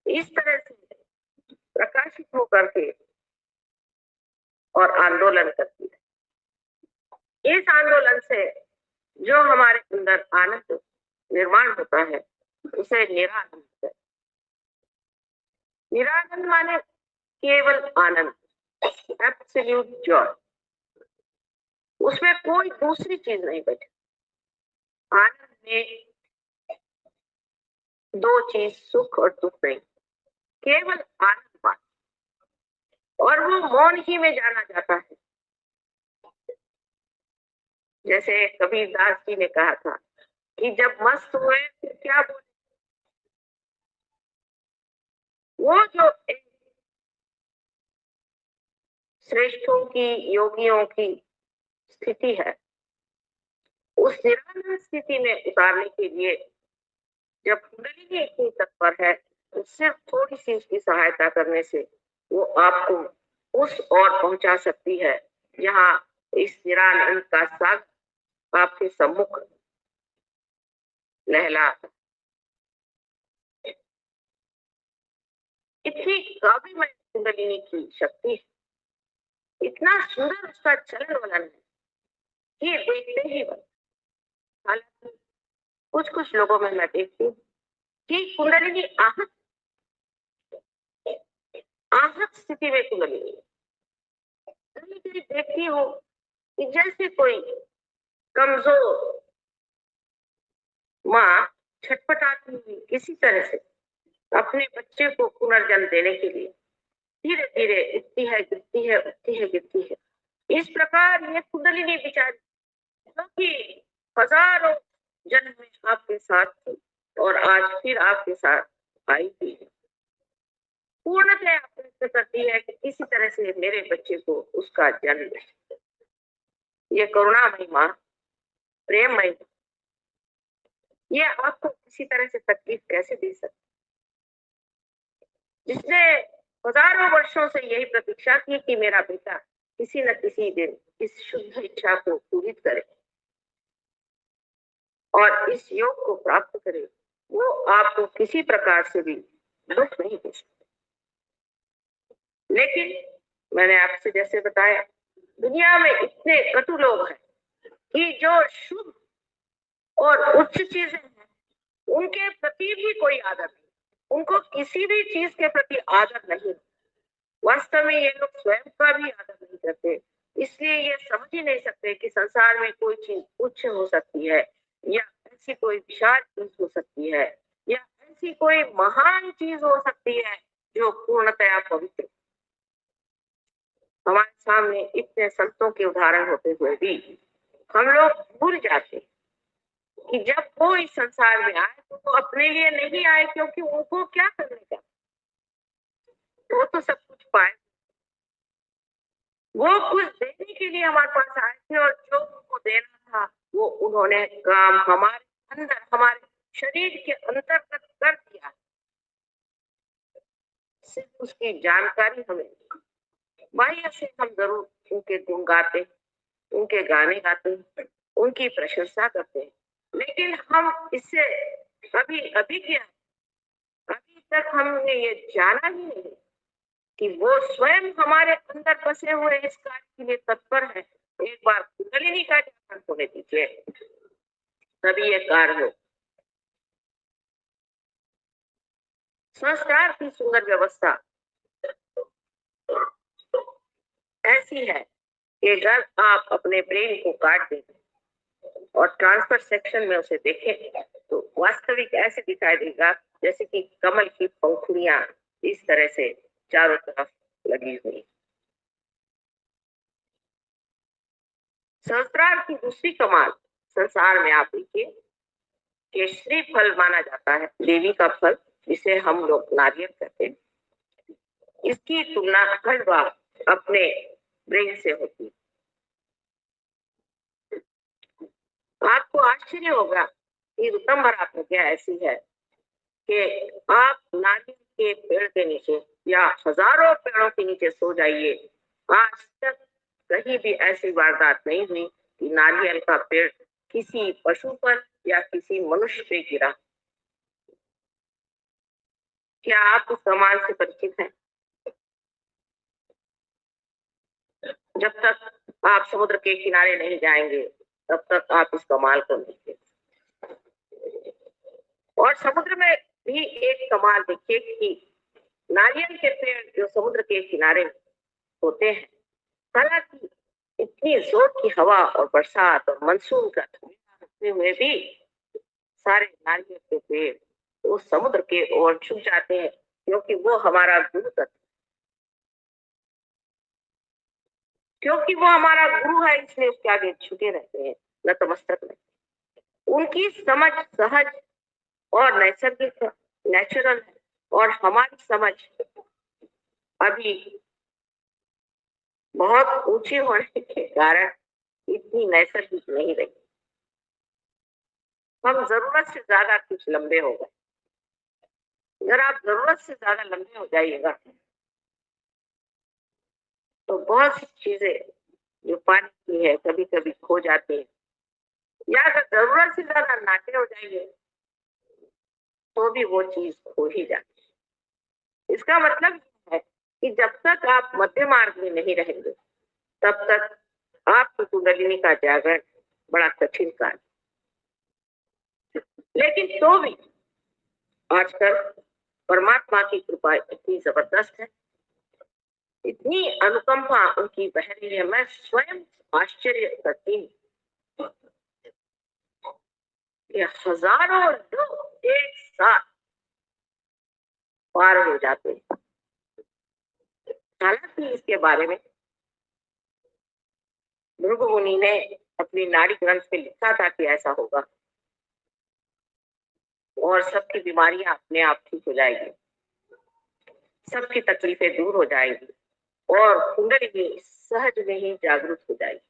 इस तरह से प्रकाशित होकर के और आंदोलन करती है। इस आंदोलन से जो हमारे अंदर आनंद निर्माण होता है, उसे निरानंद है। निरानंद माने केवल आनंद, एब्सोल्यूट जॉय। उसमें कोई दूसरी चीज नहीं बची। आनंद में दो चीज, सुख और दुख नहीं, केवल आनंद मात्र, और वो मौन ही में जाना जाता है। जैसे कबीरदास जी ने कहा था कि जब मस्त हुए फिर क्या बोले। वो जो एक श्रेष्ठों की, योगियों की स्थिति है, उस निरानंद स्थिति में उतारने के लिए जब कुंडलिनी इतनी तत्पर है, तो सिर्फ थोड़ी सी उसकी सहायता करने से वो आपको उस ओर पहुंचा सकती है जहां इस निरानंद का सागर आपके सम्मुख लहला। इतनी काव्यमय कुंडलिनी की शक्ति है, इतना सुंदर उसका चलन वलन है कि देखते ही बन। हालांकि कुछ कुछ लोगों में मैं देखती हूँ कि कुंडलिनी आहत आहत स्थिति में कुंडलिनी कहीं कहीं देखती हूँ कि जैसे कोई कमजोर माँ छटपटाती हुई किसी तरह से अपने बच्चे को पुनर्जन्म देने के लिए धीरे धीरे उठती है, गिरती है, उठती है, गिरती है। इस प्रकार ये कुंडलिनी बिचारी, क्योंकि हजारों जन्म में आपके साथ थी और आज फिर आपके साथ आई थी, पूर्णतः प्रयत्न करती है कि किसी तरह से मेरे बच्चे को उसका जन्म दे। ये करुणामयी माँ, प्रेममयी, ये आपको किसी तरह से तकलीफ कैसे दे सकती, जिसने हजारों वर्षों से यही प्रतीक्षा की कि मेरा बेटा किसी न किसी दिन इस शुद्ध इच्छा को पूरी करे और इस योग को प्राप्त करे, वो आपको किसी प्रकार से भी दुख नहीं दे सकते। लेकिन मैंने आपसे जैसे बताया, दुनिया में इतने कटु लोग हैं कि जो शुद्ध और उच्च चीजें हैं उनके प्रति भी कोई आदर नहीं, उनको किसी भी चीज के प्रति आदर नहीं। वास्तव में ये लोग स्वयं का भी आदर नहीं करते, इसलिए ये समझ ही नहीं सकते कि संसार में कोई चीज उच्च हो सकती है, या ऐसी कोई विशाल चीज हो सकती है, या ऐसी कोई महान चीज हो सकती है जो पूर्णतया पवित्र। हमारे सामने इतने संतों के उदाहरण होते हुए भी हम लोग भूल जाते कि जब वो इस संसार में आए तो वो अपने लिए नहीं आए, क्योंकि उनको क्या करने का, वो तो सब कुछ पाए, वो कुछ देने के लिए हमारे पास आए थे, और जो उनको देना था वो उन्होंने काम हमारे अंदर, हमारे शरीर के अंतर्गत कर दिया। सिर्फ उसकी जानकारी हमें, बाह्य से हम जरूर उनके गुण गाते, उनके गाने गाते, उनकी प्रशंसा करते हैं, लेकिन हम इससे अभी अभी क्या, अभी तक हमने ये जाना ही नहीं कि वो स्वयं हमारे अंदर बसे हुए इस कार्य के लिए तत्पर है। एक बार कुंडलिनी का जागरण होने दीजिए, तभी ये कार्य हो। संस्कार की सुंदर व्यवस्था ऐसी है कि अगर आप अपने ब्रेन को काट दें और ट्रांसफर सेक्शन में उसे देखें तो वास्तविक ऐसे दिखाई देगा जैसे कि कमल की पंखुड़ियां इस तरह से चारों तरफ लगी हुई। संस्कार की दूसरी कमाल संसार में आप देखिए कि श्री फल माना जाता है, देवी का फल, जिसे हम लोग नारियल कहते हैं। इसकी तुलना हर बार अपने ब्रेन से होती है। आपको आश्चर्य होगा कि ऋतंबर आत्मज्ञा ऐसी है कि आप नारियल के पेड़ के नीचे या हजारों पेड़ों के नीचे सो जाइए, आज तक कहीं भी ऐसी वारदात नहीं हुई कि नारियल का पेड़ किसी पशु पर या किसी मनुष्य पे गिरा। क्या आप उस कमाल से परिचित हैं? जब तक आप समुद्र के किनारे नहीं जाएंगे तब तक आप इस कमाल को नहीं देखेंगे। और समुद्र में भी एक कमाल देखिए कि नारियल के पेड़ जो समुद्र के किनारे होते हैं, हालांकि इतनी जोर की हवा और बरसात और मानसून का होते हुए भी सारे नारियल के पेड़ उस समुद्र के ओर झुक जाते हैं, क्योंकि वो हमारा गुरु तत्व, क्योंकि वो हमारा गुरु है, इसलिए उसके आगे झुके रहते हैं, नतमस्तक रहते हैं। उनकी समझ सहज और नैसर्गिक है, नेचुरल है, और हमारी समझ अभी बहुत ऊंची होने के कारण इतनी नैसर्गिक नहीं रही। हम जरूरत से ज्यादा कुछ लंबे हो गए। अगर आप जरूरत से ज्यादा लंबे हो जाइएगा तो बहुत सी चीजें जो पानी की है कभी कभी खो जाती है, या अगर जरूरत से ज्यादा नाटे हो जाएंगे तो भी वो चीज खो ही जाती है। इसका मतलब है कि जब तक आप मध्य मार्ग में नहीं रहेंगे तब तक आपकी कुंडलिनी का जागरण बड़ा कठिन कार्य। लेकिन तो भी आजकल परमात्मा की कृपा इतनी जबरदस्त है, इतनी अनुकंपा उनकी बह रही है, मैं स्वयं आश्चर्य करती हूँ कि हजारों लोग एक साथ पार हो जाते हैं। हालांकि इसके बारे में भृगु मुनि ने अपनी नाड़ी ग्रंथ में लिखा था कि ऐसा होगा और सबकी बीमारियां अपने आप ठीक हो जाएगी, सबकी तकलीफें दूर हो जाएंगी और कुंडली सहज में ही जागृत हो जाएगी।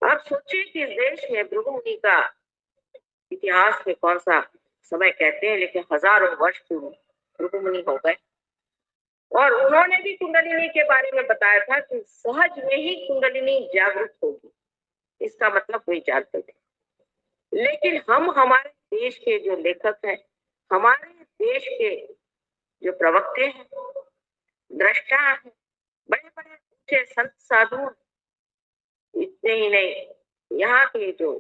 आप सोचिए कि इस देश में भृगु मुनि का इतिहास में कौन सा समय कहते हैं, लेकिन हजारों वर्ष पूर्व भृगु मुनि हो गए और उन्होंने भी कुंडलिनी के बारे में बताया था कि सहज में ही कुंडलिनी जागृत होगी। इसका मतलब वही जानते थे। लेकिन हम हमारे देश के जो लेखक हैं, हमारे देश के जो प्रवक्ते हैं, दृष्टा हैं, बड़े बड़े ऊंचे संत साधु, इतने ही नहीं यहाँ के जो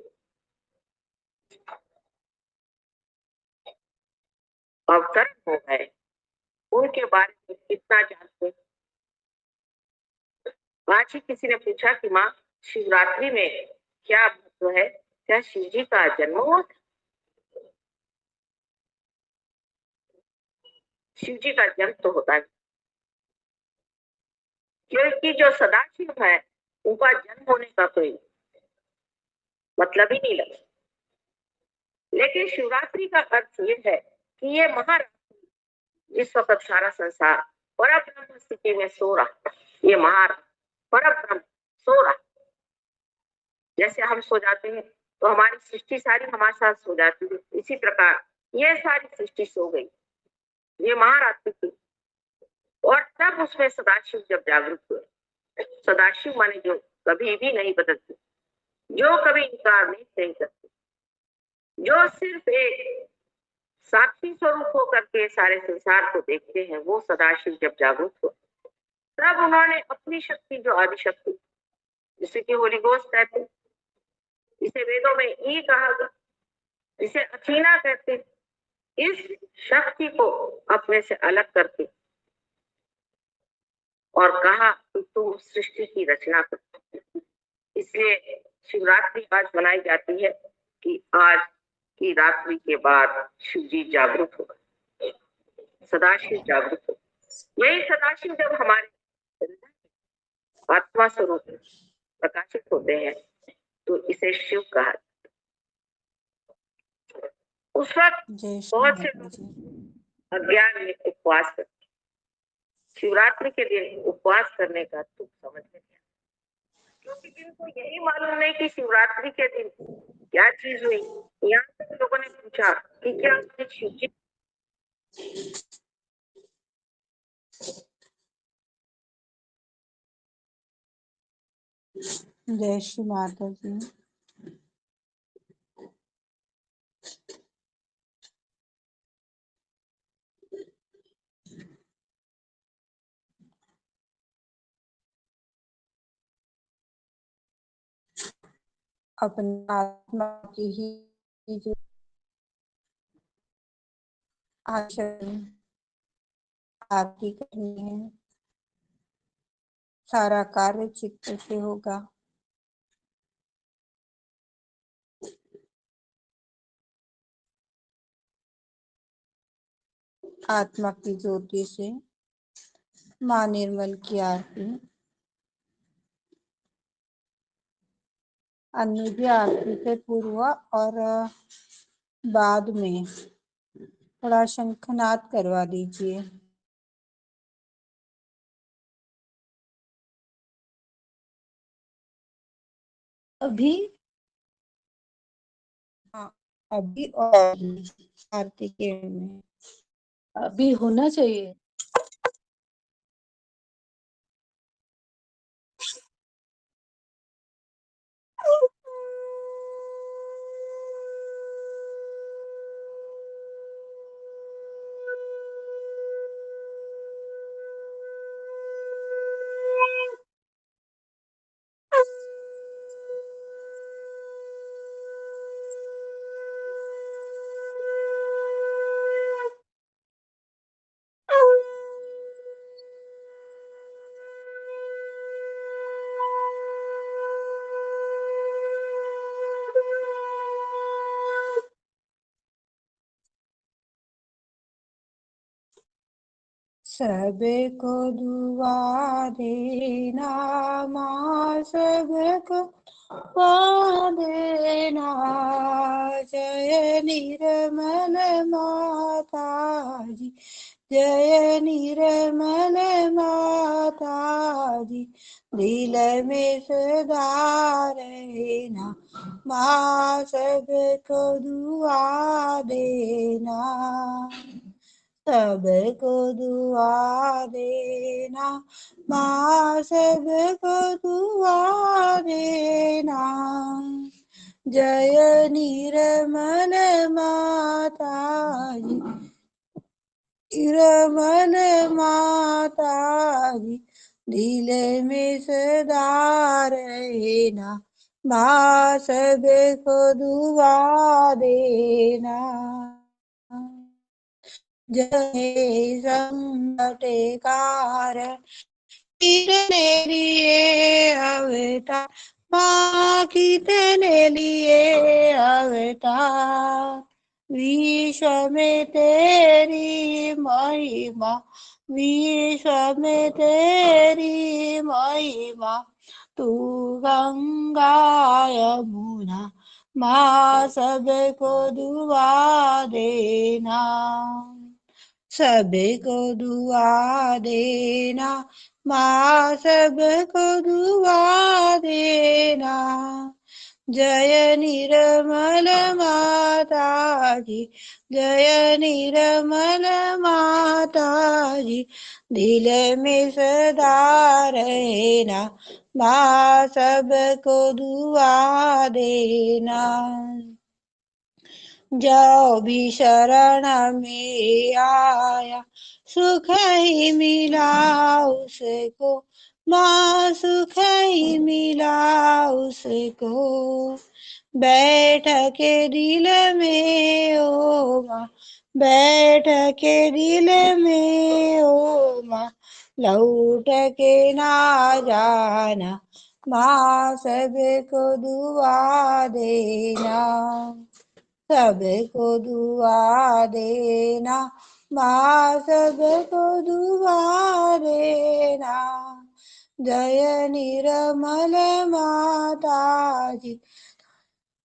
अवतरण हो गए उनके बारे में कितना जानते हैं। आज ही किसी ने पूछा कि माँ शिवरात्रि में क्या महत्व है, क्या शिव जी का जन्म हुआ था? शिव जी का जन्म तो होता है, क्योंकि जो सदाशिव है उनका जन्म होने का कोई मतलब ही नहीं लगता। लेकिन शिवरात्रि का अर्थ ये है कि ये महारात्रि, जिस वक्त सारा संसार परब्रह्म स्थिति में सो रहा, ये महारात्रि परब्रह्म सो रहा। जैसे हम सो जाते हैं तो हमारी सृष्टि सारी हमारे साथ सो जाती है। इसी प्रकार ये सारी सृष्टि सो गई, ये महारात्रि थी। और तब उसमें सदाशिव जब जागृत हुए, सदाशिव माने जो कभी भी नहीं बदलते, जो कभी इनकार नहीं करते, जो सिर्फ एक साक्षी स्वरूप होकर के सारे संसार को देखते हैं, वो सदाशिव जब जागृत हुए, तब उन्होंने अपनी शक्ति, जो आदि शक्ति, जिसे कि होली गोस्ट कहते, इसे वेदों में ई कहा गया, इसे अथीना कहते, इस शक्ति को अपने से अलग करके और कहा कि तुम सृष्टि की रचना करो। इसलिए शिवरात्रि आज मनाई जाती है कि आज की रात्रि के बाद शिव जी जागृत होगा, सदाशिव जागृत होगा। यही सदाशिव जब हमारे आत्मा स्वरूप प्रकाशित होते हैं तो इसे शिव कहा। उस वक्त बहुत से लोग अज्ञान में उपवास करते, शिवरात्रि के दिन उपवास करने का तुक समझ में नहीं, क्योंकि जिनको यही मालूम नहीं कि शिवरात्रि के दिन क्या चीज हुई। यहाँ तक लोगों ने पूछा कि क्या शिव जी जय श्री माता जी। अपनी आत्मा की ही जो आचरण आरती करनी है, सारा कार्य चित्त से होगा। आत्मा की ज्योति से माँ निर्मल की आरती, अनुजी आरती से पूर्व और बाद में थोड़ा शंखनाद करवा दीजिए। अभी हाँ, अभी और आरती के में अभी होना चाहिए। सबको दुआ देना माँ, सबको दुआ देना। जय निर्मल माता जी, जय निर्मल माता जी, दिल में सदा रहना माँ, सबको दुआ देना। सबको दुआ देना माँ, सबको दुआ देना। जय निर्मल माता जी, निर्मल माता जी, दिल में सदा रहना माँ, सबको दुआ देना। जय संकटकार कितने लिए अवतार माँ, कितने लिए अवतार। विश्व में तेरी महिमा, विश्व में तेरी महिमा। तू गंगा यमुना माँ, सबको दुआ देना। सबको दुआ देना माँ, सबको दुआ देना। जय निर्मल माता जी, जय निर्मल माता जी, दिल में सदा रहना, माँ सबको दुआ देना। जो भी शरण में आया सुख ही मिला उसको, माँ सुख ही मिला उसको। बैठ के दिल में ओ माँ, बैठ के दिल में ओ माँ, लौट के ना जाना, माँ सबको दुआ देना, सबको दुआ देना, माँ सबको दुआ देना। जय निर्मल माता जी,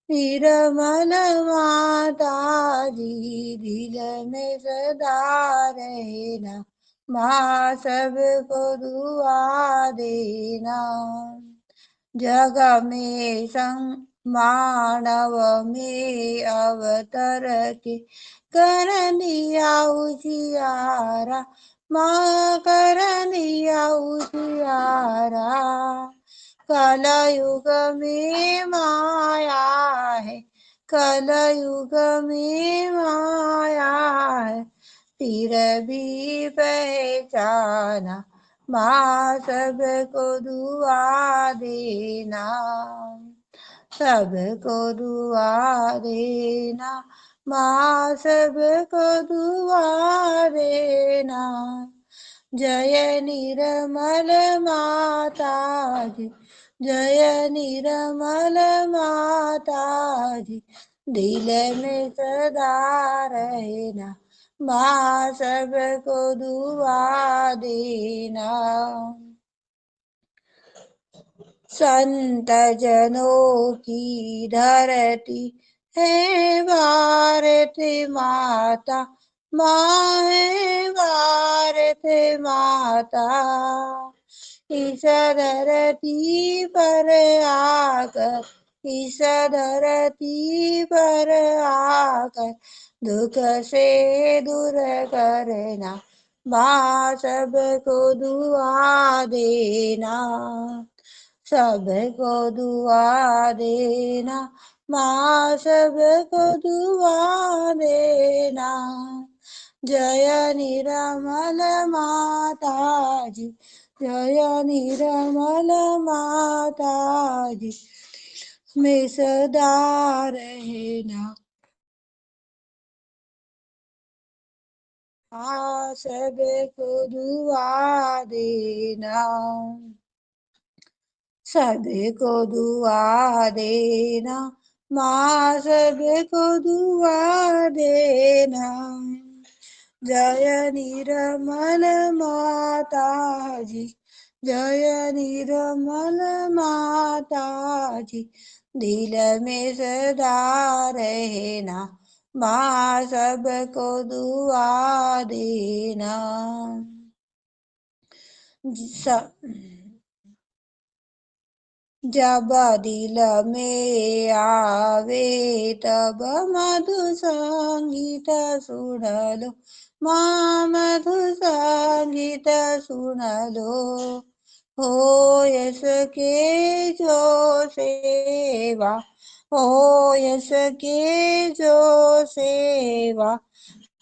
निर्मल माता जी, दिल में सदा रहना, माँ सबको दुआ देना। जग में मानव में अवतर के कर दिया उजियारा, माँ कर दिया उजियारा। कलयुग में माया है, कलयुग में माया है, फिर भी पहचाना, माँ सबको दुआ देना, सबको दुआ देना, माँ सबको दुआ देना। जय निर्मल माता जी, जय निर्मल माता जी, दिल में सदा रहना, माँ सबको दुआ देना। संत जनों की धरती है भारत माता, माँ है भारत माता। इस धरती पर आकर, इस धरती पर आकर, दुख से दूर करना, माँ सबको दुआ देना, सबको दुआ देना, माँ सबको दुआ देना। जय निर्मल माता जी, जय निर्मल माता जी, में सदा रहना, माँ सबको दुआ देना, सबको दुआ देना, माँ सबको दुआ देना। जय निर्मल माता जी, जय निर्मल माता जी, दिल में सदा रहना, माँ सबको दुआ देना। जब दिल में आवे तब मधु संगीत सुन लो, माँ मधु संगीत सुन लो। हो यस के जो सेवा, हो यस के जो सेवा,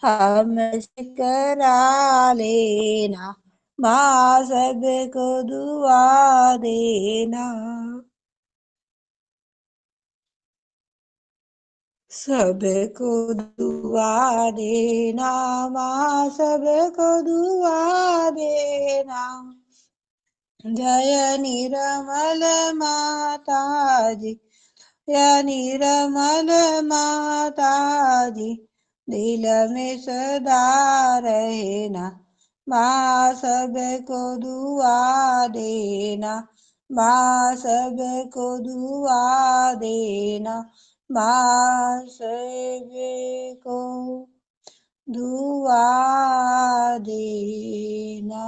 हमसे करा लेना, माँ सबको दुआ देना, सबको दुआ देना, माँ सबको दुआ देना। जय निर्मल माता जी, जय निर्मल माता जी, दिल में सदा रहना, माँ सबको दुआ देना, माँ सबको दुआ देना, माँ सबको दुआ देना।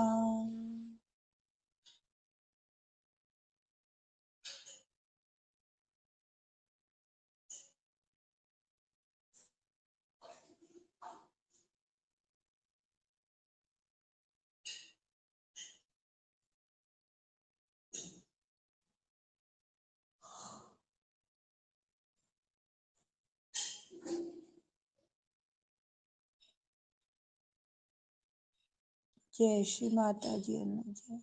जय श्री माता जी अन्ना जय।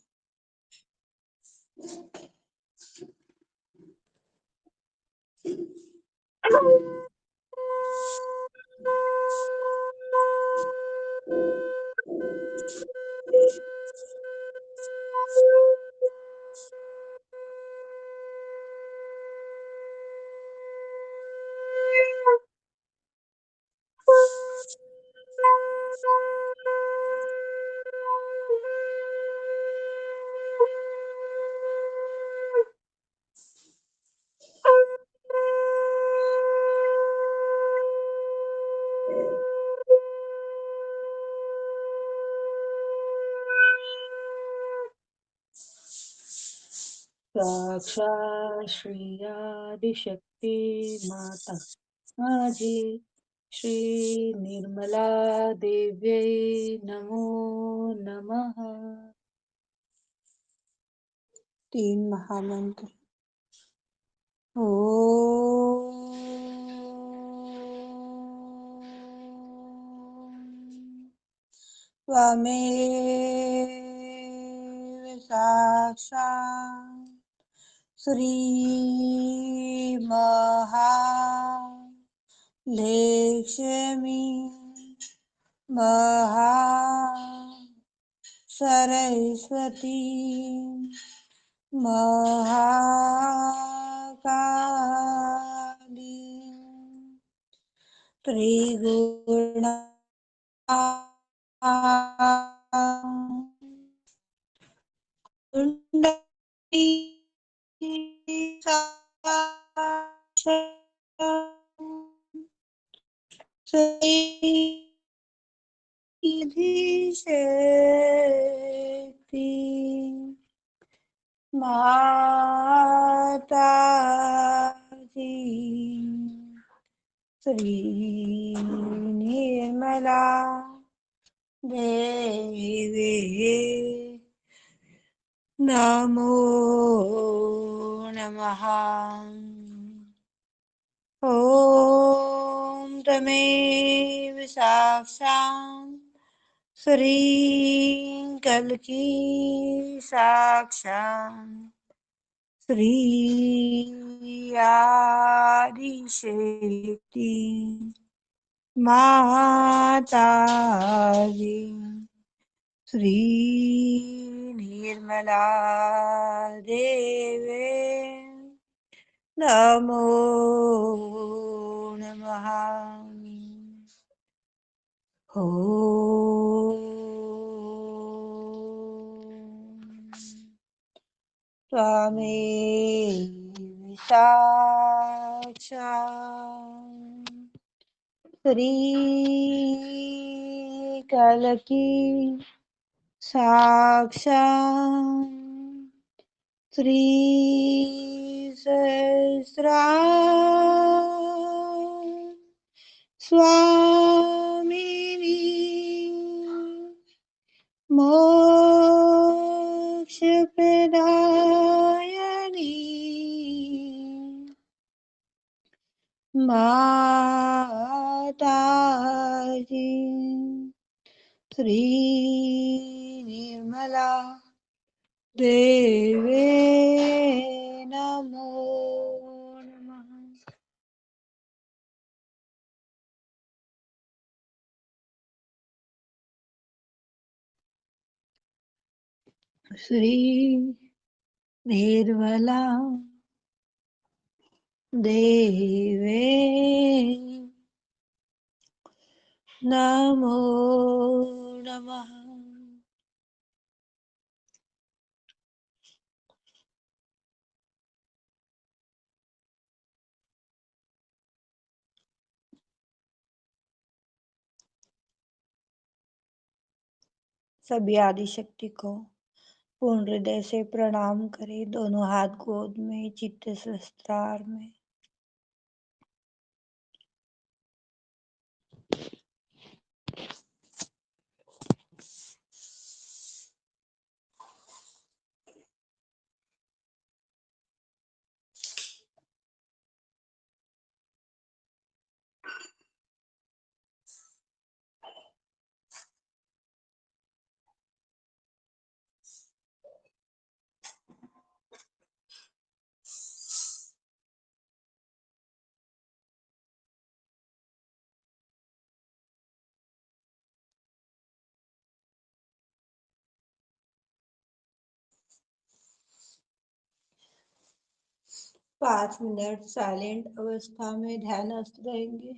साक्षात् श्री आदिशक्ति माता माझी श्री निर्मला देव्यै नमो नमः। 3 महामंत्र। त्वमेव साक्षात् श्री महालक्ष्मी महा सरस्वती महाकाली त्रिगुणा कुंडली सिद्धि शक्ति माता जी श्री निर्मला देवी नमो नमः। ॐ तमेव साक्षात् श्री कल्की साक्षात् श्री आदिशक्ति माता जी श्री निर्मला देवी नमो नमः। त्वमेव साक्षात् श्री कल्की साक्षात् श्री सहस्रार स्वामिनी मोक्षप्रदायिनी माताजी श्री निर्मला देवे नमो नमः। श्री निर्मला देवे नमो नमः। सभी आदिशक्ति को पूर्ण हृदय से प्रणाम करें। दोनों हाथ गोद में, चित्त सहस्त्रार में। 5 मिनट साइलेंट अवस्था में ध्यानस्थ रहेंगे।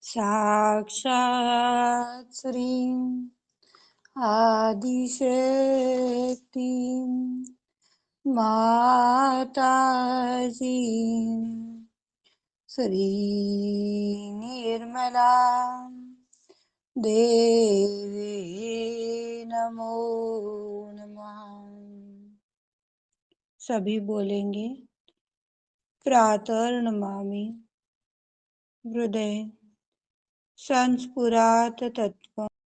साक्षात् श्रीं आदिशक्ति माताजी श्री निर्मला देवी नमो नमः। सभी बोलेंगे प्रातर्नमामि हृदय संस्फुरात तत्व